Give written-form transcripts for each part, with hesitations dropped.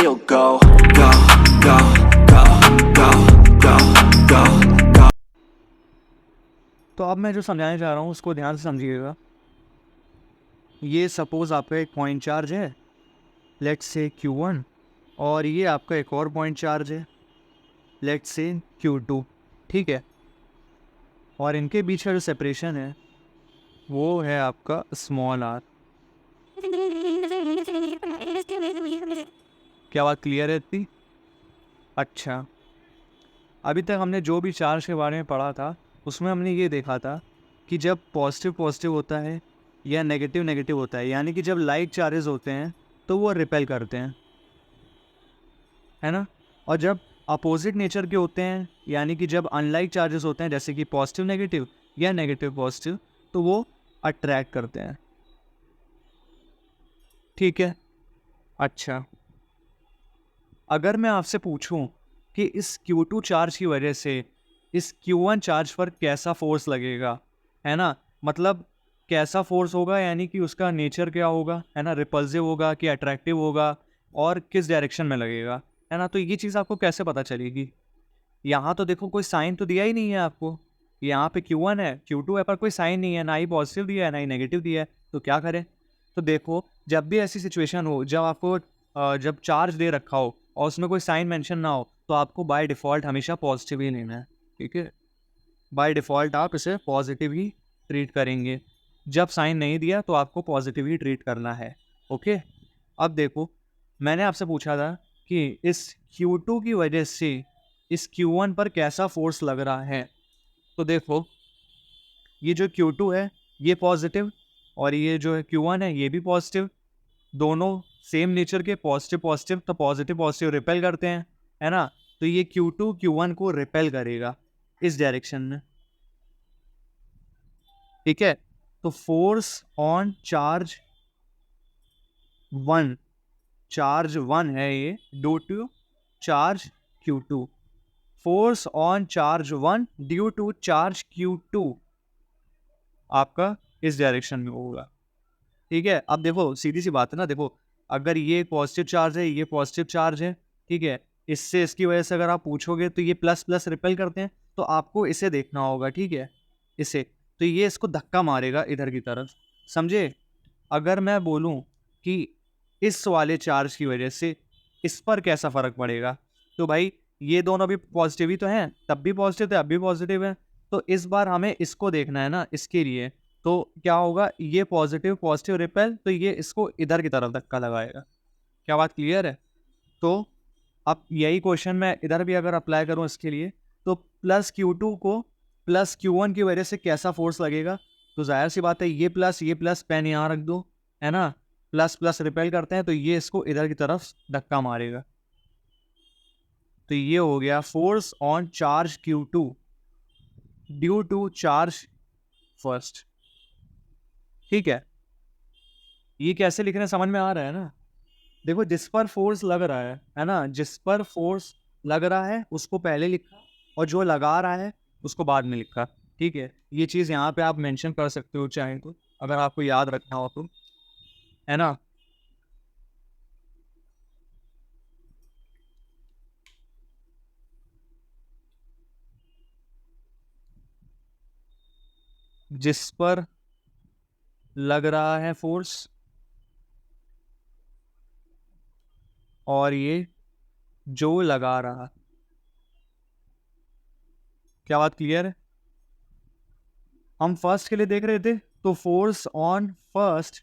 feel go, go, go, go, go, go, go, go. तो अब मैं जो समझाने जा रहा हूँ उसको ध्यान से समझिएगा। ये सपोज़ आपका एक पॉइंट चार्ज है, लेट्स से Q1, और ये आपका एक और पॉइंट चार्ज है, लेट्स से Q2, ठीक है। और इनके बीच का जो सेपरेशन है वो है आपका स्मॉल r। क्या बात क्लियर है इतनी? अच्छा, अभी तक हमने जो भी चार्ज के बारे में पढ़ा था उसमें हमने ये देखा था कि जब पॉजिटिव पॉजिटिव होता है या नेगेटिव नेगेटिव होता है, यानी कि जब लाइक चार्जेस होते हैं तो वो रिपेल करते हैं, है ना। और जब अपोजिट नेचर के होते हैं, यानी कि जब अनलाइक चार्जेस होते हैं जैसे कि पॉजिटिव नेगेटिव या नेगेटिव पॉजिटिव, तो वो अट्रैक्ट करते हैं, ठीक है। अच्छा, अगर मैं आपसे पूछूं कि इस Q2 चार्ज की वजह से इस Q1 चार्ज पर कैसा फोर्स लगेगा, है ना, मतलब कैसा फोर्स होगा, यानी कि उसका नेचर क्या होगा, है ना, रिपल्सिव होगा कि अट्रैक्टिव होगा, और किस डायरेक्शन में लगेगा, है ना। तो ये चीज़ आपको कैसे पता चलेगी? यहाँ तो देखो कोई साइन तो दिया ही नहीं है आपको। यहाँ पे Q1 है, Q2 है, पर कोई साइन नहीं है, ना ही पॉजिटिव दिया है ना ही नेगेटिव दिया है, तो क्या करें? तो देखो, जब भी ऐसी सिचुएशन हो, जब आपको जब चार्ज दे रखा हो और उसमें कोई साइन मेंशन ना हो, तो आपको बाय डिफ़ॉल्ट हमेशा पॉजिटिव ही लेना है, ठीक है। बाय डिफ़ॉल्ट आप इसे पॉजिटिव ही ट्रीट करेंगे। जब साइन नहीं दिया तो आपको पॉजिटिव ही ट्रीट करना है, ओके। अब देखो, मैंने आपसे पूछा था कि इस Q2 की वजह से इस Q1 पर कैसा फोर्स लग रहा है। तो देखो, ये जो Q2 है ये पॉजिटिव, और ये जो है Q1 है ये भी पॉजिटिव, दोनों सेम नेचर के, पॉजिटिव पॉजिटिव, तो पॉजिटिव पॉजिटिव रिपेल करते हैं, है ना। तो ये Q2 Q1 को रिपेल करेगा इस डायरेक्शन में, ठीक है। तो फोर्स ऑन चार्ज 1, चार्ज 1 है ये, due to charge Q2। Force on charge 1 due to charge Q2 आपका इस डायरेक्शन में होगा, ठीक है। अब देखो, सीधी सी बात है ना, देखो, अगर ये पॉजिटिव चार्ज है, ये पॉजिटिव चार्ज है, ठीक है, इससे इसकी वजह से अगर आप पूछोगे तो ये प्लस प्लस रिपेल करते हैं, तो आपको इसे देखना होगा, ठीक है, इसे। तो ये इसको धक्का मारेगा इधर की तरफ, समझे। अगर मैं बोलूं कि इस वाले चार्ज की वजह से इस पर कैसा फर्क पड़ेगा, तो भाई ये दोनों भी पॉजिटिव ही तो हैं, तब भी पॉजिटिव थे अब भी पॉजिटिव है, तो इस बार हमें इसको देखना है ना, इसके लिए। तो क्या होगा, ये पॉजिटिव पॉजिटिव रिपेल, तो ये इसको इधर की तरफ धक्का लगाएगा। क्या बात क्लियर है? तो अब यही क्वेश्चन मैं इधर भी अगर अप्लाई करूं इसके लिए, तो प्लस Q2 को प्लस Q1 की वजह से कैसा फोर्स लगेगा, तो जाहिर सी बात है ये प्लस पेन यहाँ रख दो, है ना, प्लस प्लस रिपेल करते हैं, तो ये इसको इधर की तरफ धक्का मारेगा। तो ये हो गया force on charge Q2 due to charge first, ठीक है। ये कैसे लिखना समझ में आ रहा है ना। देखो, जिस पर फोर्स लग रहा है ना, जिस पर फोर्स लग रहा है उसको पहले लिखा, और जो लगा रहा है उसको बाद में लिखा, ठीक है। ये चीज़ यहाँ पे आप मेंशन कर सकते हो चाहे तो, अगर आपको याद रखना हो तो, है ना। जिस पर लग रहा है फोर्स, और ये जो लगा रहा, क्या बात क्लियर है? हम फर्स्ट के लिए देख रहे थे, तो फोर्स ऑन फर्स्ट,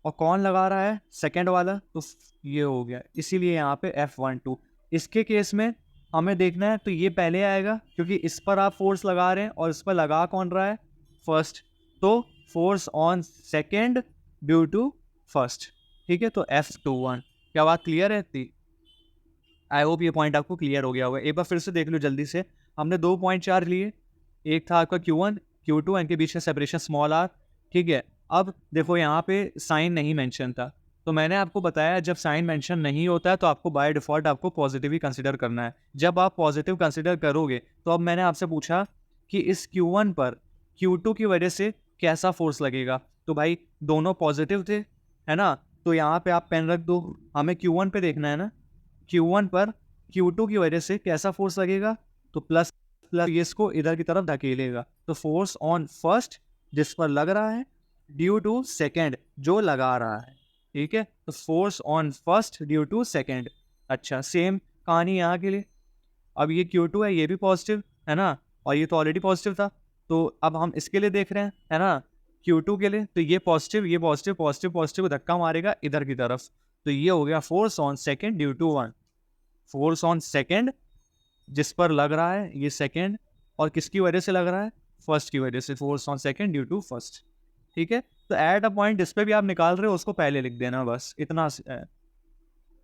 और कौन लगा रहा है, सेकंड वाला, तो ये हो गया, इसीलिए यहाँ पे F12। इसके केस में हमें देखना है तो ये पहले आएगा, क्योंकि इस पर आप फोर्स लगा रहे हैं और इस पर लगा कौन रहा है, फर्स्ट, तो force on second due to first, ठीक है। तो F21। क्या बात क्लियर है इतनी? आई होप ये पॉइंट आपको क्लियर हो गया होगा। एक बार फिर से देख लो जल्दी से। हमने 2 पॉइंट चार्ज लिए, एक था आपका Q1 Q2, इनके बीच में सेपरेशन स्मॉल r, ठीक है। अब देखो यहाँ पे साइन नहीं मेंशन था, तो मैंने आपको बताया जब साइन मेंशन नहीं होता है तो आपको बाय डिफॉल्ट आपको पॉजिटिव ही कंसिडर करना है। जब आप पॉजिटिव कंसिडर करोगे, तो अब मैंने आपसे पूछा कि इस Q1 पर Q2 की वजह से कैसा फोर्स लगेगा, तो भाई दोनों पॉजिटिव थे, है ना। तो यहाँ पे आप पेन रख दो, हमें Q1 पे देखना है ना, Q1 पर Q2 की वजह से कैसा फोर्स लगेगा, तो प्लस प्लस ये इसको इधर की तरफ धकेलेगा, तो फोर्स ऑन फर्स्ट जिस पर लग रहा है ड्यू टू सेकेंड जो लगा रहा है, ठीक है, तो force on first due to second. अच्छा, सेम कहानी यहाँ के लिए। अब ये Q2 है, ये भी पॉजिटिव है ना, और ये तो ऑलरेडी पॉजिटिव था, तो अब हम इसके लिए देख रहे हैं, है ना, Q2 के लिए, तो ये पॉजिटिव ये पॉजिटिव पॉजिटिव पॉजिटिव धक्का मारेगा इधर की तरफ, तो ये हो गया force on second due to 1। Force on second जिस पर लग रहा है ये सेकेंड, और किसकी वजह से लग रहा है, फर्स्ट की वजह से, force on second due to first, ठीक है। तो एट अ पॉइंट जिस पे भी आप निकाल रहे हो उसको पहले लिख देना, बस इतना है।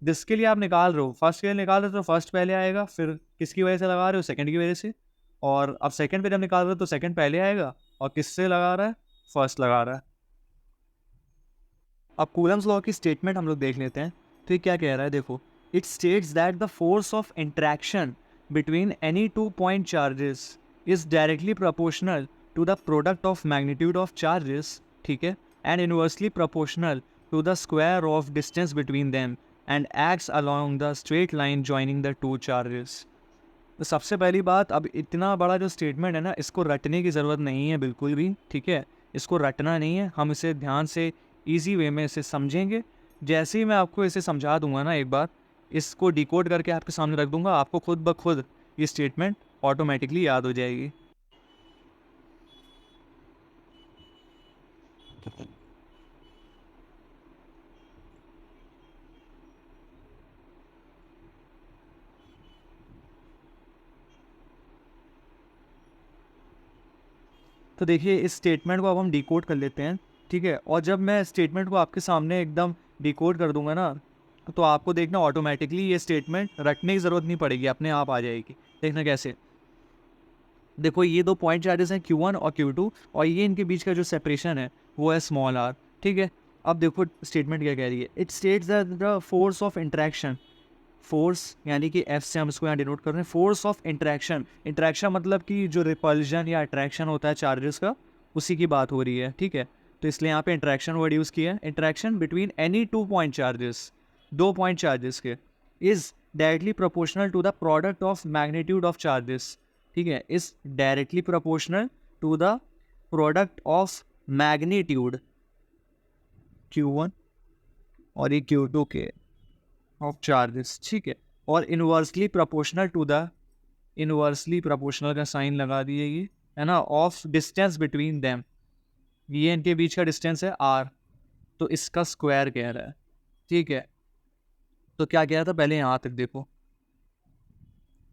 जिसके लिए आप निकाल रहे हो, फर्स्ट के लिए निकाल रहे हो तो फर्स्ट पहले आएगा, फिर किसकी वजह से लगा रहे हो, सेकंड की वजह से, और अब सेकंड पे जब निकाल रहे हो तो सेकंड पहले आएगा, और किससे लगा रहा है, फर्स्ट लगा रहा है। अब कूलम्स लॉ की स्टेटमेंट हम लोग देख लेते हैं, तो ये क्या कह रहा है, देखो, it states that the force of interaction between any 2 point charges is directly proportional to the product of magnitude of charges, ठीक है, and inversely proportional to the square of distance between them and acts along the straight line joining the 2 charges. तो सबसे पहली बात, अब इतना बड़ा जो स्टेटमेंट है ना, इसको रटने की ज़रूरत नहीं है बिल्कुल भी, ठीक है, इसको रटना नहीं है, हम इसे ध्यान से इजी वे में इसे समझेंगे। जैसे ही मैं आपको इसे समझा दूंगा ना, एक बार इसको डिकोड करके आपके सामने रख दूंगा, आपको खुद ब खुद ये स्टेटमेंट ऑटोमेटिकली याद हो जाएगी। तो देखिए, इस स्टेटमेंट को अब हम डिकोड कर लेते हैं, ठीक है, और जब मैं स्टेटमेंट को आपके सामने एकदम डिकोड कर दूंगा ना, तो आपको देखना ऑटोमेटिकली ये स्टेटमेंट रटने की ज़रूरत नहीं पड़ेगी, अपने आप आ जाएगी। देखना कैसे, देखो ये 2 पॉइंट चार्जेस हैं Q1 और Q2, और ये इनके बीच का जो सेपरेशन है वो है स्मॉल r, ठीक है। अब देखो स्टेटमेंट क्या कह रही है, it states that the force of interaction, force यानी कि F से हम इसको यहाँ डिनोट कर रहे हैं, फोर्स ऑफ इंट्रैक्शन, इंट्रैक्शन मतलब कि जो रिपल्जन या अट्रैक्शन होता है चार्जेस का, उसी की बात हो रही है, ठीक है। तो इसलिए यहाँ पे इंट्रैक्शन वर्ड यूज़ किया है, interaction between any 2 point charges, 2 point charges के, is directly proportional to the product of magnitude of charges, ठीक है, is directly proportional to the product of magnitude Q1 और ये Q2 के ऑफ चार्जेस, ठीक है, और inversely proportional to the, inversely proportional का साइन लगा दिए ये, है ना, ऑफ डिस्टेंस बिटवीन देम, ये इनके बीच का डिस्टेंस है r, तो इसका स्क्वायर कह रहा है, ठीक है। तो क्या कह रहा था, पहले यहाँ तक देखो,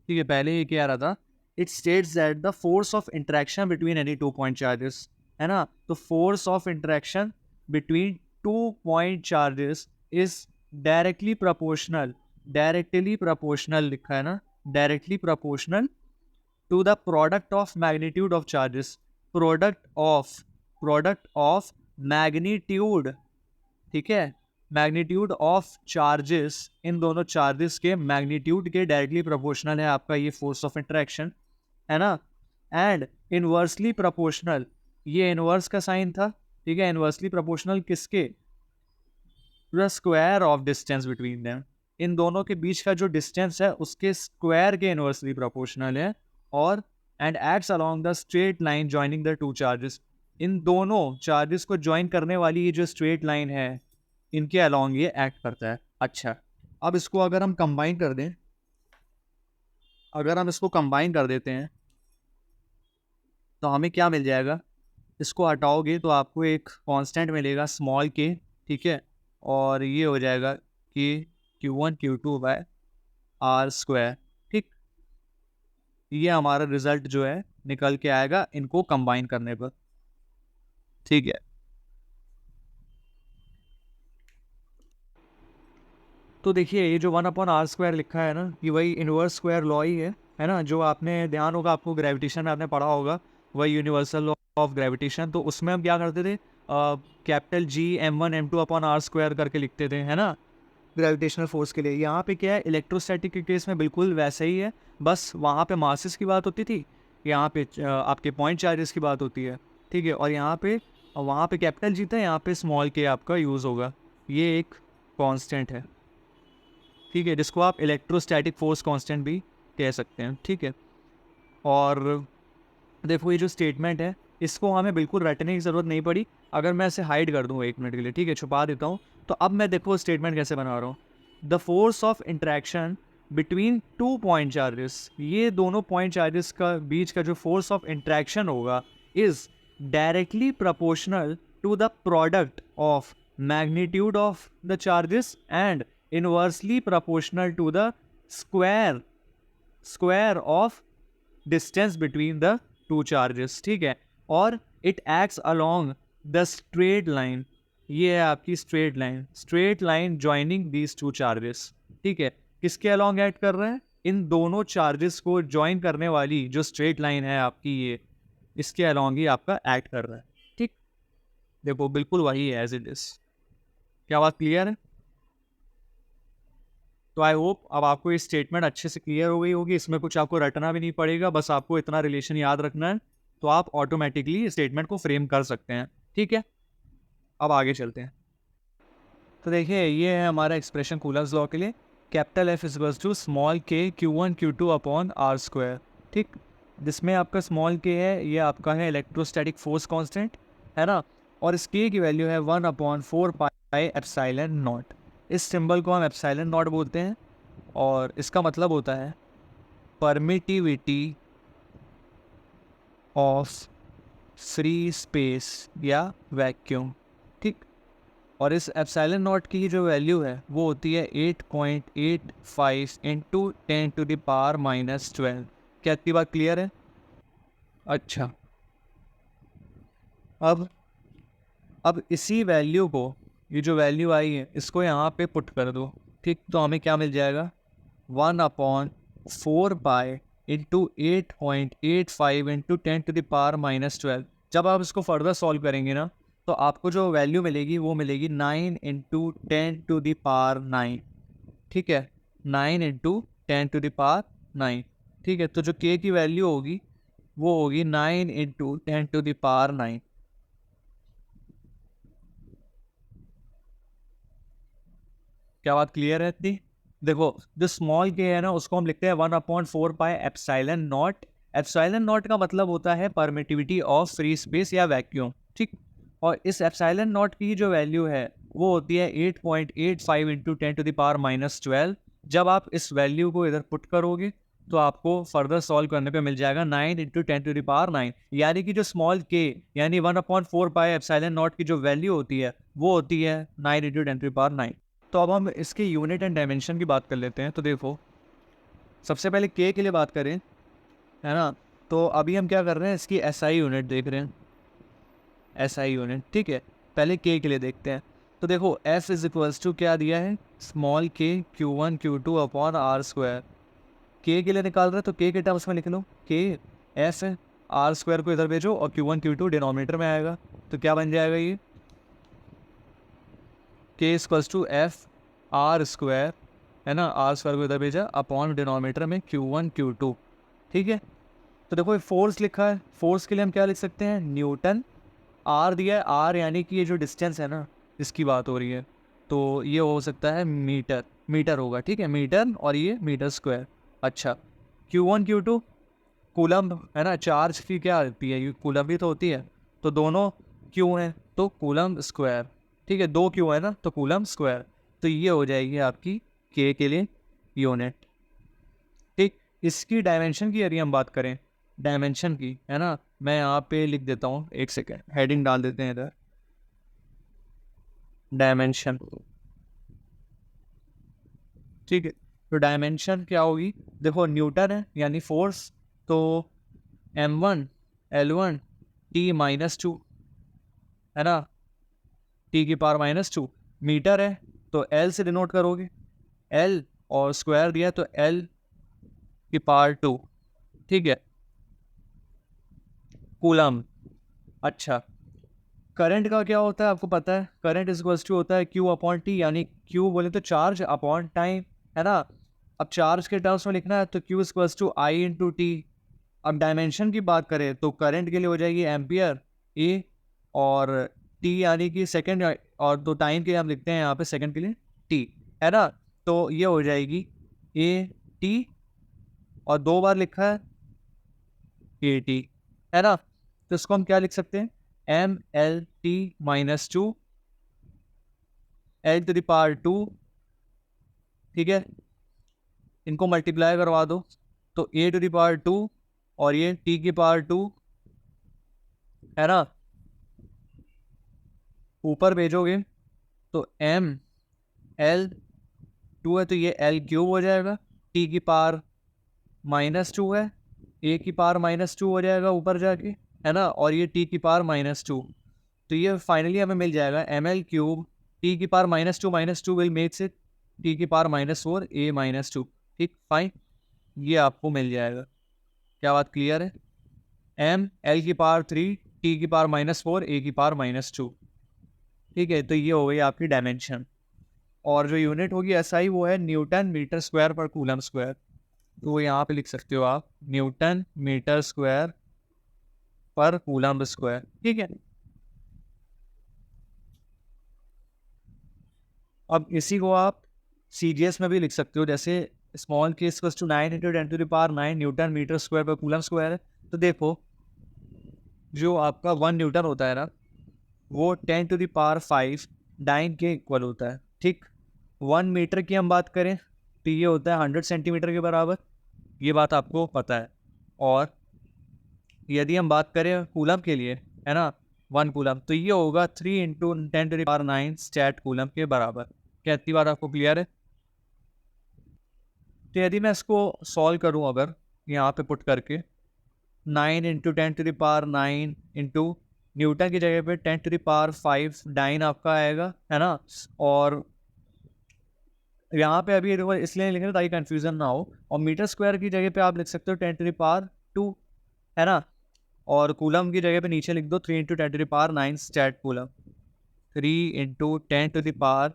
ठीक है, पहले ये कह रहा था, it states that the force of interaction between any 2 point charges, है ना, तो force of interaction between 2 point charges is directly proportional, directly proportional लिखा है ना, directly proportional to the product of magnitude of charges, product of magnitude, ठीक है, magnitude of charges, इन दोनों चार्जेस के मैग्नीट्यूड के डायरेक्टली प्रोपोर्शनल है आपका ये फोर्स ऑफ इंट्रैक्शन, है ना, एंड इनवर्सली प्रोपोर्शनल, ये इनवर्स का साइन था, ठीक है, इनवर्सली प्रोपोर्शनल किसके, the square of distance between them, इन दोनों के बीच का जो डिस्टेंस है उसके स्क्वायर के इनवर्सली प्रोपोर्शनल है, और and acts along the straight line joining the 2 charges, इन दोनों चार्जेस को ज्वाइन करने वाली ये जो स्ट्रेट लाइन है इनके अलोंग ये एक्ट करता है। अच्छा, अब इसको अगर हम कंबाइन कर दें, अगर हम इसको कंबाइन कर देते हैं तो हमें क्या मिल जाएगा, इसको हटाओगे तो आपको एक कांस्टेंट मिलेगा स्मॉल के, ठीक है, और ये हो जाएगा कि Q1 Q2 bye r square, ठीक, ये हमारा रिजल्ट जो है निकल के आएगा इनको कंबाइन करने पर, ठीक है। तो देखिए ये जो 1/r² लिखा है ना, ये वही इनवर्स स्क्वायर लॉ ही है ना, जो आपने ध्यान होगा, आपको ग्रेविटेशन में आपने पढ़ा होगा, वही यूनिवर्सल लॉ ऑफ ग्रेविटेशन। तो उसमें हम क्या करते थे, कैपिटल G m1m2/r² करके लिखते थे, है ना, ग्रेविटेशनल फोर्स के लिए। यहाँ पे क्या है, इलेक्ट्रोस्टैटिक के केस में बिल्कुल वैसे ही है, बस वहाँ पे मासेस की बात होती थी, यहाँ पे आपके पॉइंट चार्जेस की बात होती है, ठीक है, और यहाँ पे वहाँ पे कैपिटल G था, यहाँ पे स्मॉल के आपका यूज़ होगा, ये एक कांस्टेंट है। ठीक है, जिसको आप इलेक्ट्रोस्टैटिक फोर्स कांस्टेंट भी कह सकते हैं, ठीक है। और देखो ये जो स्टेटमेंट है इसको हमें बिल्कुल रटने की ज़रूरत नहीं पड़ी। अगर मैं इसे हाइड कर दूँ 1 मिनट के लिए, ठीक है, छुपा देता हूँ, तो अब मैं देखो स्टेटमेंट कैसे बना रहा हूँ। The force of interaction between 2 point charges, ये दोनों पॉइंट चार्जेस का बीच का जो फोर्स ऑफ इंट्रैक्शन होगा is directly proportional to the product of magnitude of the charges and inversely proportional to the square of distance between the two charges, ठीक है। और it acts along the straight line, ये है आपकी straight line joining these two charges, ठीक है। किसके along act कर रहा है? इन दोनों चार्जेस को ज्वाइन करने वाली जो स्ट्रेट लाइन है आपकी, ये इसके अलोंग ही आपका एक्ट कर रहा है, ठीक। देखो बिल्कुल वही है एज इट इज। क्या बात क्लियर है? तो आई होप अब आपको ये स्टेटमेंट अच्छे से क्लियर हो गई होगी, इसमें कुछ आपको रटना भी नहीं पड़ेगा, बस आपको इतना रिलेशन याद रखना है, तो आप ऑटोमेटिकली स्टेटमेंट को फ्रेम कर सकते हैं, ठीक है। अब आगे चलते हैं। तो देखिए ये है हमारा एक्सप्रेशन कूलम्स लॉ के लिए, capital F equals to small k Q1 Q2 upon R square, ठीक। जिसमें आपका स्मॉल k है, ये आपका है इलेक्ट्रोस्टैटिक फोर्स कांस्टेंट, है ना। और इस k की वैल्यू है 1/4 पाई एप्सिलॉन नॉट। इस सिंबल को हम एप्सिलॉन नॉट बोलते हैं और इसका मतलब होता है परमिटिविटी ऑफ फ्री स्पेस या वैक्यूम, ठीक। और इस एप्सिलॉन नॉट की जो वैल्यू है वो होती है 8.85 इंटू 10⁻⁻12। क्या इतनी बात क्लियर है? अच्छा, अब इसी वैल्यू को, ये जो वैल्यू आई है इसको यहाँ पे पुट कर दो, ठीक। तो हमें क्या मिल जाएगा? 1/4 पाई इंटू 8.85 इंटू 10⁻⁻12। जब आप इसको फर्दर सॉल्व करेंगे ना, तो आपको जो वैल्यू मिलेगी वो मिलेगी 9 इंटू 10⁻9, ठीक है, 9 इंटू 10⁻9, ठीक है। तो जो k की वैल्यू होगी वो होगी 9 इंटू 10⁻9। क्या बात क्लियर है इतनी? देखो जो स्मॉल k है ना उसको हम लिखते हैं 1/4 pi epsilon not. Epsilon not का मतलब होता है परमिटिविटी ऑफ फ्री स्पेस या वैक्यूम, ठीक। और इस एप्सिलॉन नॉट की जो वैल्यू है वो होती है 8.85 इंटू 10⁻⁻12। जब आप इस वैल्यू को इधर पुट करोगे तो आपको फर्दर सॉल्व करने पे मिल जाएगा 9 इंटू 10⁻9, यानी कि जो स्मॉल k यानी 1/4 पाई एप्सिलॉन नॉट की जो वैल्यू होती है वो होती है 9 इंटू 10⁻9। तो अब हम इसके यूनिट एंड डायमेंशन की बात कर लेते हैं। तो देखो सबसे पहले k के लिए बात करें, है ना, तो अभी हम क्या कर रहे हैं, इसकी SI यूनिट देख रहे हैं, SI यूनिट, ठीक है। पहले k के लिए देखते हैं। तो देखो F इज इक्वल्स टू क्या दिया है, small k Q1 Q2 upon R square. k के लिए निकाल रहे हैं तो k के टर्म्स में लिख लो, k F है, आर स्क्वायर को इधर भेजो और Q1 Q2 डिनोमिनेटर में आएगा, तो क्या बन जाएगा ये k equals to F R square, है ना, आर स्क्वायर को इधर भेजा अपॉन डिनोमिनेटर में Q1 Q2, ठीक है। तो देखो ये फोर्स लिखा है, फोर्स के लिए हम क्या लिख सकते हैं, न्यूटन। आर दिया है, आर यानी कि ये जो डिस्टेंस है ना इसकी बात हो रही है, तो ये हो सकता है मीटर होगा, ठीक है, मीटर, और ये मीटर स्क्वायर। अच्छा, Q1 Q2 कूलम, है ना, चार्ज की क्या होती है, कूलम भी तो होती है, तो दोनों Q हैं तो कूलम स्क्वायर, ठीक है, 2 Q है ना तो कूलम स्क्वायर। तो ये हो जाएगी आपकी k के लिए यूनिट, ठीक। इसकी डायमेंशन की यदि हम बात करें, डायमेंशन की, है ना, मैं यहाँ पे लिख देता हूँ, एक सेकेंड, हेडिंग डाल देते हैं इधर, डायमेंशन, ठीक है। तो डायमेंशन क्या होगी, देखो न्यूटन है यानी फोर्स, तो m1 L1 T-2, है ना, T⁻²। मीटर है तो L से डिनोट करोगे, L, और स्क्वायर दिया तो L⁻², ठीक है। कूलम, अच्छा, करंट का क्या होता है आपको पता है, करंट इक्वल्स टू होता है Q अपॉन T, यानी Q बोले तो चार्ज अपॉन टाइम, है ना। अब चार्ज के टर्म्स में लिखना है तो Q equals to I into T. अब डायमेंशन की बात करें तो करंट के लिए हो जाएगी एम्पियर ए, और टी यानी कि सेकंड, और तो टाइम के लिए हम लिखते हैं यहाँ पे सेकंड के लिए टी, है ना। तो ये हो जाएगी ए टी और 2 बार लिखा है ए टी, है ना। तो इसको हम क्या लिख सकते हैं, M L T minus 2 L to the power 2, ठीक है। इनको मल्टीप्लाई करवा दो तो ए टू द पावर 2 और ये टी की पावर 2, है ना। ऊपर भेजोगे तो एम एल 2 है तो ये एल क्यूब हो जाएगा, टी की पावर -2 है, ए की पावर -2 हो जाएगा ऊपर जाके, है ना। और ये टी की पावर -2, तो ये फाइनली हमें मिल जाएगा एम एल क्यूब टी की power -2 will makes it T की पावर -4 ए -2, ठीक, फाइन। ये आपको मिल जाएगा। क्या बात क्लियर है। एम एल की पावर 3 टी की पावर -4 ए की पावर -2, ठीक है। तो ये हो गई आपकी डायमेंशन। और जो यूनिट होगी एसआई वो है न्यूटन मीटर स्क्वायर पर कूलम स्क्वायर। तो वो यहाँ पे लिख सकते हो आप, न्यूटन मीटर स्क्वायर पर कूलम स्क्वायर, ठीक है। अब इसी को आप सीजीएस में भी लिख सकते हो, जैसे small k equals to 9 into 10 to the power 9 newton metre square पर कूलम स्क्वायर है। तो देखो जो आपका 1 न्यूटन होता है ना, वो 10 टू द पावर 5 डाइन के इक्वल होता है, ठीक। 1 मीटर की हम बात करें तो ये होता है 100 सेंटीमीटर के बराबर, ये बात आपको पता है। और यदि हम बात करें कूलम के लिए, है ना, 1 कूलम, तो ये होगा 3 into 10 to the power 9 stat coulomb के बराबर। क्या इतनी बात आपको क्लियर है। तो यदि मैं इसको सॉल्व करूं अगर यहाँ पे पुट करके 9 into 10 to the power 9 into newton की जगह पे 10 टू द पावर 5 डाइन आपका आएगा, है ना। और यहाँ पे अभी इसलिए लिख रहे ताकि कंफ्यूजन ना हो। और मीटर स्क्वायर की जगह पे आप लिख सकते हो 10 टू द पावर 2, है ना। और कूलम की जगह पे नीचे लिख दो 3 into 10 to the power 9 stat coulomb, 3 into 10 to the power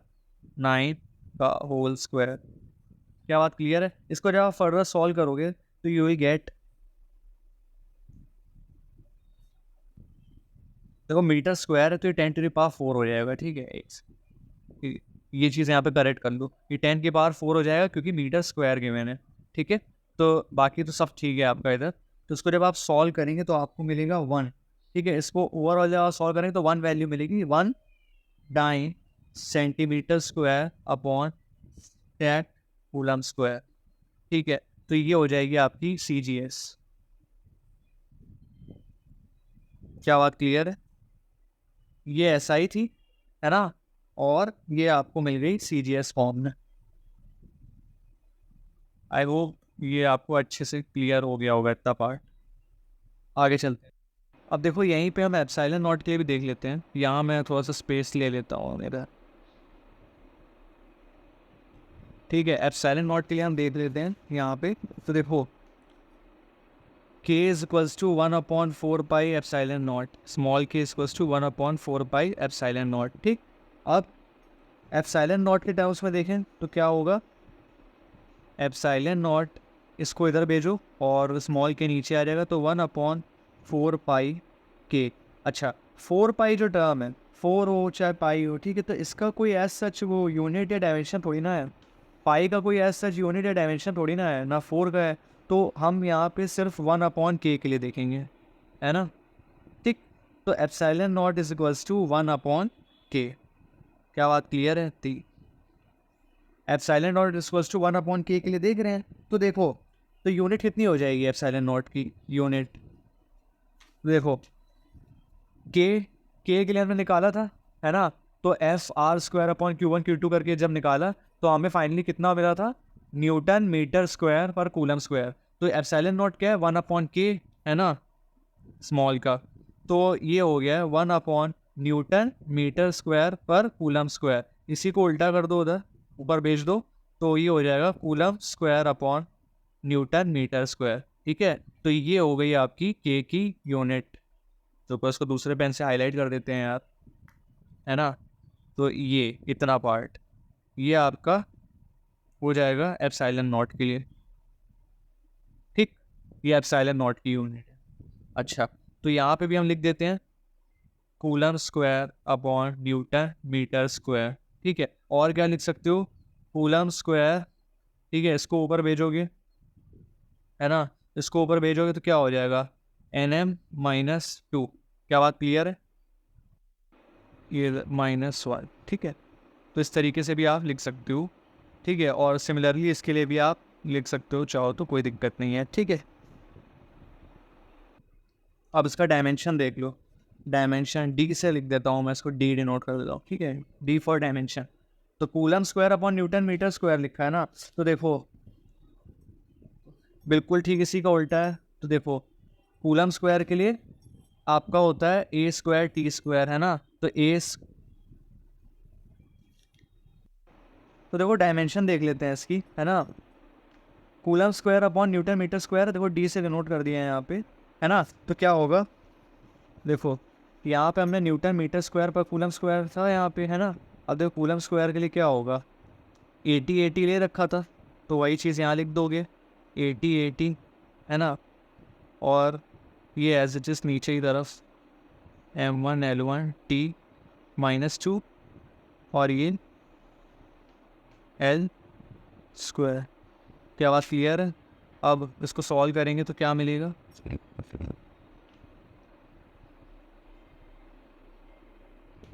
9 का होल स्क्वायर। क्या बात क्लियर है। इसको जब आप फर्दर सॉल्व करोगे तो यू विल गेट, देखो मीटर स्क्वायर है तो ये 10 टू द पावर 4 हो जाएगा, ठीक है। ये चीज़ यहाँ पे करेक्ट कर लो, ये 10 की पावर 4 हो जाएगा क्योंकि मीटर स्क्वायर गिवन है, ठीक है। तो बाकी तो सब ठीक है आपका इधर। तो इसको जब आप सॉल्व करेंगे तो आपको मिलेगा 1, ठीक है। इसको ओवरऑल जब आप सॉल्व करेंगे तो 1 वैल्यू मिलेगी, 1 dyne centimetre square upon that coulomb square, ठीक है। तो ये हो जाएगी आपकी CGS। क्या बात क्लियर है। ये SI थी, है ना, और ये आपको मिल गई CGS फॉर्म में। आई होप ये आपको अच्छे से क्लियर हो गया होगा इतना पार्ट। आगे चलते हैं। अब देखो यहीं पे हम एप्सिलॉन नॉट के लिए भी देख लेते हैं। यहाँ मैं थोड़ा सा स्पेस ले लेता हूँ मेरा, ठीक है। एप्सिलॉन नॉट के लिए हम देख लेते हैं यहाँ पे। तो देखो k is equals to 1/4 pi epsilon naught, small k is equals to 1/4 pi epsilon naught, ठीक। अब एप्सिलॉन नॉट के टर्म्स में देखें तो क्या होगा, एप्सिलॉन नॉट इसको इधर भेजो और स्मॉल के नीचे आ जाएगा तो 1/4 पाई k। अच्छा 4 पाई जो टर्म है, 4 हो चाहे पाई हो, ठीक है। तो इसका कोई एज सच वो यूनिट या डायमेंशन थोड़ी ना है, पाई का कोई एज सच यूनिट या डायमेंशन थोड़ी ना है, ना 4 का है। तो हम यहाँ पे सिर्फ 1/k के लिए देखेंगे, है ना, ठीक। तो epsilon naught is equals to 1/k। क्या बात क्लियर है। Epsilon naught is equals to 1/k के लिए देख रहे हैं। तो देखो तो यूनिट कितनी हो जाएगी एप्सिलॉन नॉट की यूनिट, देखो के लिए हमने निकाला था, है ना। तो FR²/Q1 Q2 करके जब निकाला तो हमें फाइनली कितना मिला था, न्यूटन मीटर स्क्वायर पर कूलम स्क्वायर। तो एप्सिलॉन नॉट क्या है, 1/k, है ना, स्मॉल का। तो ये हो गया है 1 न्यूटन मीटर स्क्वायर पर कूलम स्क्वायर। इसी को उल्टा कर दो, उधर ऊपर भेज दो, तो ये हो जाएगा coulomb square upon newton metre square, ठीक है। तो ये हो गई आपकी के की यूनिट। तो इसको दूसरे पेन से हाईलाइट कर देते हैं यार, है ना। तो ये इतना पार्ट ये आपका हो जाएगा एप्सिलॉन नॉट के लिए, ठीक। ये एप्सिलॉन नॉट की यूनिट है। अच्छा तो यहाँ पे भी हम लिख देते हैं coulomb square upon newton metre square, ठीक है। और क्या लिख सकते हो, कूलम स्क्वायर, ठीक है, इसको ऊपर भेजोगे, है ना, इसको ऊपर भेजोगे तो क्या हो जाएगा, Nm-2। क्या बात क्लियर है, ये -1, ठीक है। तो इस तरीके से भी आप लिख सकते हो, ठीक है। और सिमिलरली इसके लिए भी आप लिख सकते हो, चाहो तो कोई दिक्कत नहीं है, ठीक है। अब इसका डायमेंशन देख लो, डायमेंशन डी से लिख देता हूँ मैं, इसको डी डिनोट कर देता हूँ, ठीक है, डी फॉर डायमेंशन। तो coulomb square upon newton metre square लिखा है ना, तो देखो बिल्कुल ठीक इसी का उल्टा है। तो देखो कूलम स्क्वायर के लिए आपका होता है ए स्क्वायर टी स्क्वायर, है ना, तो तो देखो डायमेंशन देख लेते हैं इसकी, है ना, coulomb square upon newton metre square, देखो डी से डिनोट कर दिया है यहाँ पे, है ना। तो क्या होगा, देखो यहाँ पे हमने न्यूटन मीटर स्क्वायर पर कूलम स्क्वायर था यहाँ पे, है ना। अब देखो कूलम स्क्वायर के लिए क्या होगा, 80 ले रखा था, तो वही चीज़ यहाँ लिख दोगे, 80, है ना। और ये एज इट इज़ नीचे की तरफ M1L1T -2 और ये L स्क्वायर। क्या बात क्लियर है। अब इसको सॉल्व करेंगे तो क्या मिलेगा,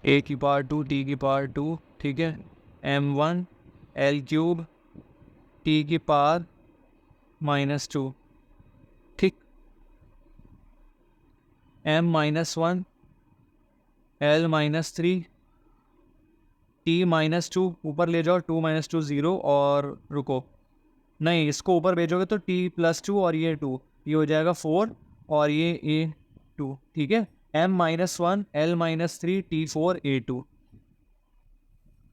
A की पावर 2 T की पावर 2, ठीक है, M1L³ T की पावर -2, ठीक, M-1 L-3 T-2 ऊपर ले जाओ, 2 - 2 0, और रुको नहीं, इसको ऊपर भेजोगे तो T+2 और ये 2, ये हो जाएगा 4 और ये A2, ठीक है, M-1 L-3 T4 A2।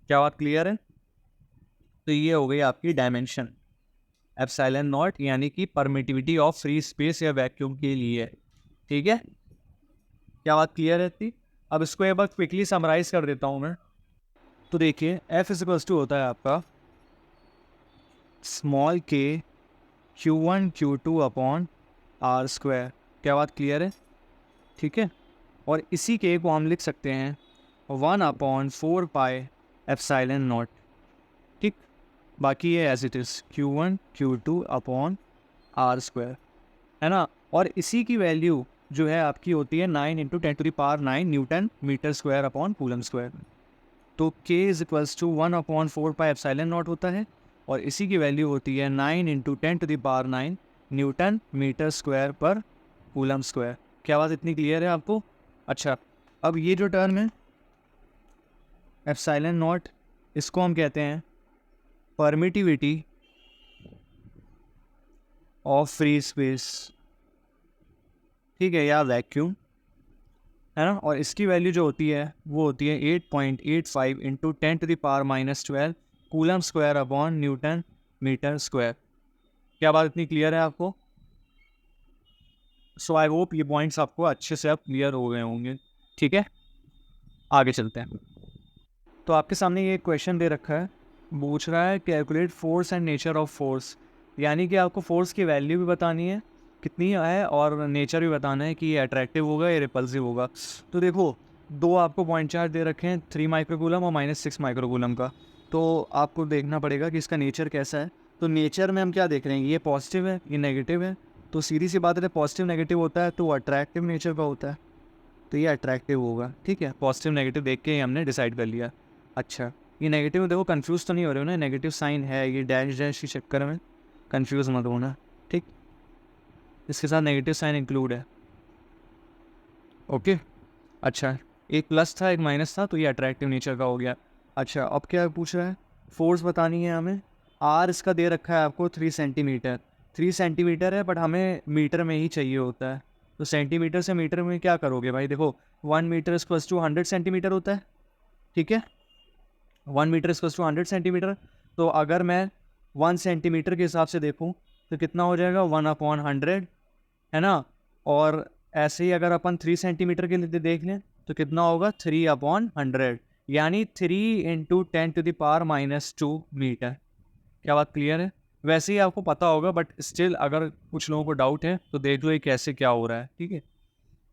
क्या बात क्लियर है। तो ये हो गई आपकी डायमेंशन एप्सिलॉन नॉट, यानी कि परमिटिविटी ऑफ फ्री स्पेस या वैक्यूम के लिए, ठीक है। क्या बात क्लियर है थी। अब इसको एक बार क्विकली समराइज कर देता हूँ मैं। तो देखिए F= होता है आपका small k Q1 Q2 upon R square. क्या बात क्लियर है, ठीक है। और इसी के को हम लिख सकते हैं 1/4 पाई एप्सिलॉन नॉट, ठीक। बाकी ये as it is Q1 Q2 upon R square, है ना। और इसी की वैल्यू जो है आपकी होती है 9 × 10⁹ newton metre square upon coulomb square. तो k = 1/4 पाई एप्सिलॉन नॉट होता है, और इसी की वैल्यू होती है 9 × 10⁹ न्यूटन मीटर स्क्वायर पर कूलम स्क्वायर। क्या बात इतनी क्लियर है आपको। अच्छा, अब ये जो टर्म है एप्सिलॉन नॉट, इसको हम कहते हैं परमिटिविटी ऑफ फ्री स्पेस, ठीक है, या वैक्यूम, है ना। और इसकी वैल्यू जो होती है वो होती है 8.85 × 10⁻⁻12 coulomb square upon newton metre square. क्या बात इतनी क्लियर है आपको। सो आई होप ये पॉइंट्स आपको अच्छे से अब क्लियर हो गए होंगे, ठीक है। आगे चलते हैं। तो आपके सामने ये क्वेश्चन दे रखा है, पूछ रहा है calculate force and nature of force, यानी कि आपको फोर्स की वैल्यू भी बतानी है कितनी है, और नेचर भी बताना है कि ये अट्रैक्टिव होगा या रिपल्सिव होगा। तो देखो दो आपको पॉइंट चार्ज दे रखे हैं, 3 माइक्रोकूलम और -6 माइक्रोकूलम का। तो आपको देखना पड़ेगा कि इसका नेचर कैसा है। तो नेचर में हम क्या देख रहे हैं, ये पॉजिटिव है ये नेगेटिव है। तो सीधी सी बात है, पॉजिटिव नेगेटिव होता है तो अट्रैक्टिव नेचर का होता है, तो ये अट्रैक्टिव होगा, ठीक है। पॉजिटिव नेगेटिव देख के ही हमने डिसाइड कर लिया। अच्छा, ये नेगेटिव देखो कंफ्यूज तो नहीं हो रहे हो ना, नेगेटिव साइन है, ये डैश डैश के चक्कर में कंफ्यूज मत होना, ठीक। इसके साथ नेगेटिव साइन इंक्लूड है, ओके। अच्छा, एक प्लस था एक माइनस था, तो ये अट्रैक्टिव नेचर का हो गया। अच्छा, अब क्या पूछ रहा है, फोर्स बतानी है हमें। आर इसका दे रखा है आपको 3 सेंटीमीटर, 3 सेंटीमीटर है, बट हमें मीटर में ही चाहिए होता है। तो सेंटीमीटर से मीटर में क्या करोगे भाई, देखो 1 मीटर = 100 सेंटीमीटर होता है, ठीक है। 1 मीटर = 100 सेंटीमीटर। तो अगर मैं 1 सेंटीमीटर के हिसाब से देखूं तो कितना हो जाएगा, 1/100, है ना। और ऐसे ही अगर अपन 3 सेंटीमीटर के लिए देख लें तो कितना होगा, 3/100, यानी 3 × 10⁻⁻2 मीटर। क्या बात क्लियर है। वैसे ही आपको पता होगा, बट स्टिल अगर कुछ लोगों को डाउट है तो देख लो ये कैसे क्या हो रहा है, ठीक है।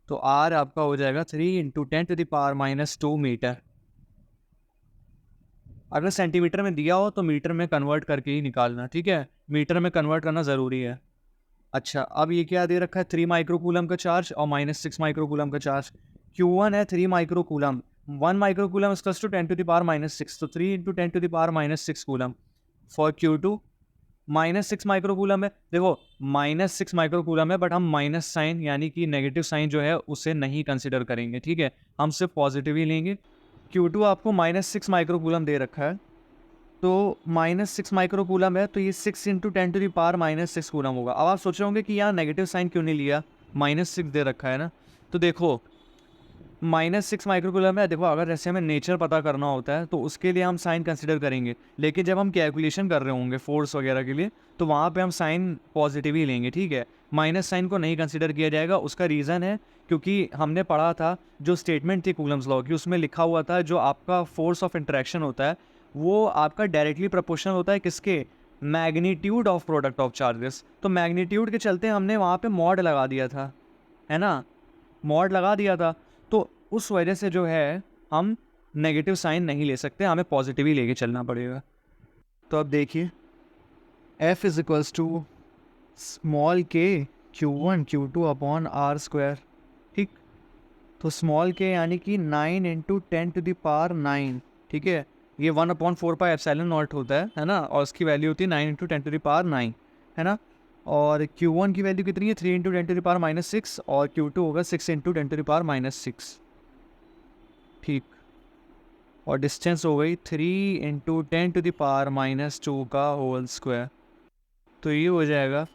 तो आर आपका हो जाएगा 3 × 10⁻⁻2 मीटर। अगर सेंटीमीटर में दिया हो तो मीटर में कन्वर्ट करके ही निकालना, ठीक है, मीटर में कन्वर्ट करना ज़रूरी है। अच्छा, अब ये क्या दे रखा है, 3 माइक्रोकूलम का चार्ज और -6 माइक्रोकूलम का चार्ज। Q1 है 3 microcoulomb, 1 microcoulomb is to 10 to the power -6, तो 3 into 10 to the power -6 coulomb. For Q2 -6 microcoulomb है। देखो -6 माइक्रोकूलम है, बट हम माइनस साइन यानी कि नेगेटिव साइन जो है उसे नहीं कंसिडर करेंगे, ठीक है, हम सिर्फ पॉजिटिव ही लेंगे। Q2 आपको -6 माइक्रोकूलम दे रखा है, तो -6 माइक्रोकूलम है, तो ये 6 into 10 to the power -6 coulomb होगा। अब आप सोच रहे होंगे कि यहाँ नेगेटिव साइन क्यों नहीं लिया, -6 दे रखा है ना। तो देखो -6 माइक्रोकूलम है, देखो अगर जैसे हमें नेचर पता करना होता है तो उसके लिए हम साइन कंसिडर करेंगे, लेकिन जब हम कैलकुलेशन कर रहे होंगे फोर्स वगैरह के लिए तो वहाँ पे हम साइन पॉजिटिव ही लेंगे, ठीक है, माइनस साइन को नहीं कंसिडर किया जाएगा। उसका रीज़न है क्योंकि हमने पढ़ा था जो स्टेटमेंट थी कूलम्स लॉ की, उसमें लिखा हुआ था जो आपका फोर्स ऑफ इंटरेक्शन होता है वो आपका डायरेक्टली प्रोपोर्शनल होता है किसके, magnitude of product of charges. तो मैग्नीट्यूड के चलते हमने वहाँ पे मॉड लगा दिया था, है ना, मॉड लगा दिया था, तो उस वजह से जो है हम नेगेटिव साइन नहीं ले सकते, हमें पॉजिटिव ही लेके चलना पड़ेगा। तो अब देखिए F is equals to small k Q1 Q2 upon R square, ठीक, तो स्मॉल के यानी कि 9 इंटू 10 टू द पावर 9, ठीक है, ये 1/4 एप्सिलॉन नॉट होता है ना, और उसकी वैल्यू होती है 9 इंटू 10 टू द पावर 9, है ना। और Q1 की वैल्यू कितनी है, 3 इंटू 10 टू द पावर -6, और Q2 होगा 6 इंटू 10 टू द पावर -6, ठीक, और डिस्टेंस हो गई 3 इंटू 10 टू द पावर -2 का होल स्क्वायर, तो ये हो जाएगा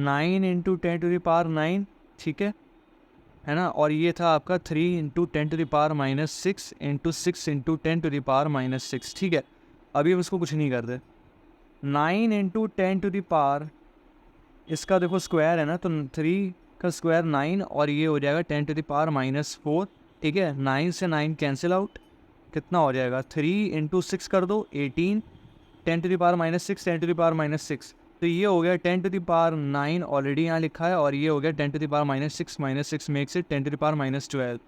9 इंटू 10 टू द पावर 9, ठीक है ना, और ये था आपका 3 into 10 to the power -6 into 6 into 10 to the power -6, ठीक है। अभी हम इसको कुछ नहीं करते, 9 इंटू 10 टू द पावर, इसका देखो स्क्वायर है ना, तो 3 का स्क्वायर 9, और ये हो जाएगा 10 टू द पावर -4, ठीक है, 9 से 9 कैंसिल आउट, कितना हो जाएगा 3 इंटू 6 कर दो 18, 10 to the power -6 10 to the power -6, तो ये हो गया 10 टू द पावर 9 ऑलरेडी यहाँ लिखा है, और ये हो गया 10 to the power -6 makes it 10 to the power -12,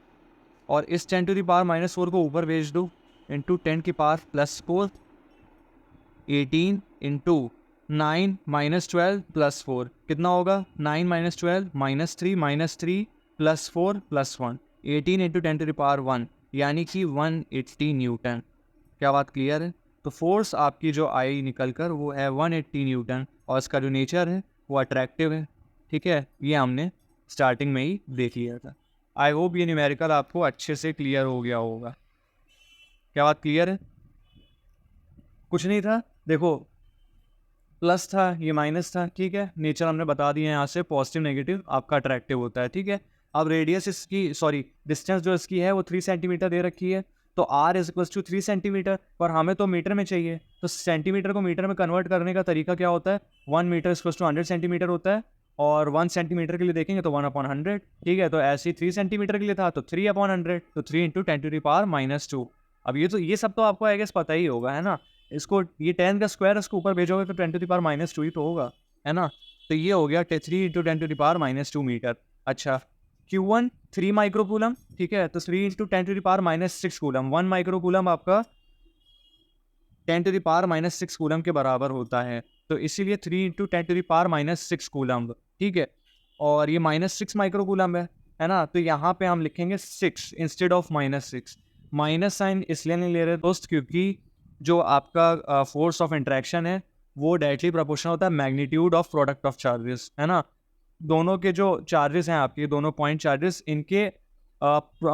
और इस 10 टू द पावर -4 को ऊपर भेज दो इंटू 10 की पावर +4, 18 इंटू 9 -12 +4 कितना होगा, 9 -12 -3 +4 +1, 18 इंटू 10 टू द पावर 1 यानी कि 180 न्यूटन। क्या बात क्लियर है। तो फोर्स आपकी जो आई निकल कर वो है 180 न्यूटन, और इसका जो नेचर है वो अट्रैक्टिव है, ठीक है, ये हमने स्टार्टिंग में ही देख लिया था। आई होप ये न्यूमेरिकल आपको अच्छे से क्लियर हो गया होगा। क्या बात क्लियर है, कुछ नहीं था, देखो प्लस था ये माइनस था, ठीक है, नेचर हमने बता दिया यहाँ से, पॉजिटिव नेगेटिव आपका अट्रैक्टिव होता है, ठीक है। अब रेडियस इसकी डिस्टेंस जो इसकी है वो 3 सेंटीमीटर दे रखी है, तो r is equals to 3 centimetre, पर हमें तो मीटर में चाहिए, तो सेंटीमीटर को मीटर में कन्वर्ट करने का तरीका क्या होता है, 1 मीटर इक्वल्स टू 100 सेंटीमीटर होता है, और 1 सेंटीमीटर के लिए देखेंगे तो 1/100, ठीक है, तो ऐसे ही 3 सेंटीमीटर के लिए था तो 3/100, तो 3 इंटू 10 टू द पावर -2। अब ये सब तो आपको आई गेस पता ही होगा, है ना, इसको ये 10 का स्क्वायर इसको ऊपर भेजोगे तो 10 टू द पावर -2 ही तो होगा, है ना, तो ये हो गया 3 into 10 to the power -2 metre. अच्छा, Q1 3 माइक्रोकूलम, ठीक है, तो 3 into 10 to the power -6 coulomb, 1 microcoulomb आपका 10 टू द पावर -6 कूलम के बराबर होता है, तो इसीलिए 3 into 10 to the power -6 coulomb, ठीक है, और ये -6 माइक्रोकूलम है ना, तो यहाँ पे हम लिखेंगे 6 इंस्टेड ऑफ -6, माइनस साइन इसलिए नहीं ले रहे दोस्त क्योंकि जो आपका फोर्स ऑफ इंट्रैक्शन है वो डायरेक्टली प्रोपोर्शनल होता है magnitude of product of charges, है ना, दोनों के जो चार्जेस हैं आपके दोनों पॉइंट चार्जेस इनके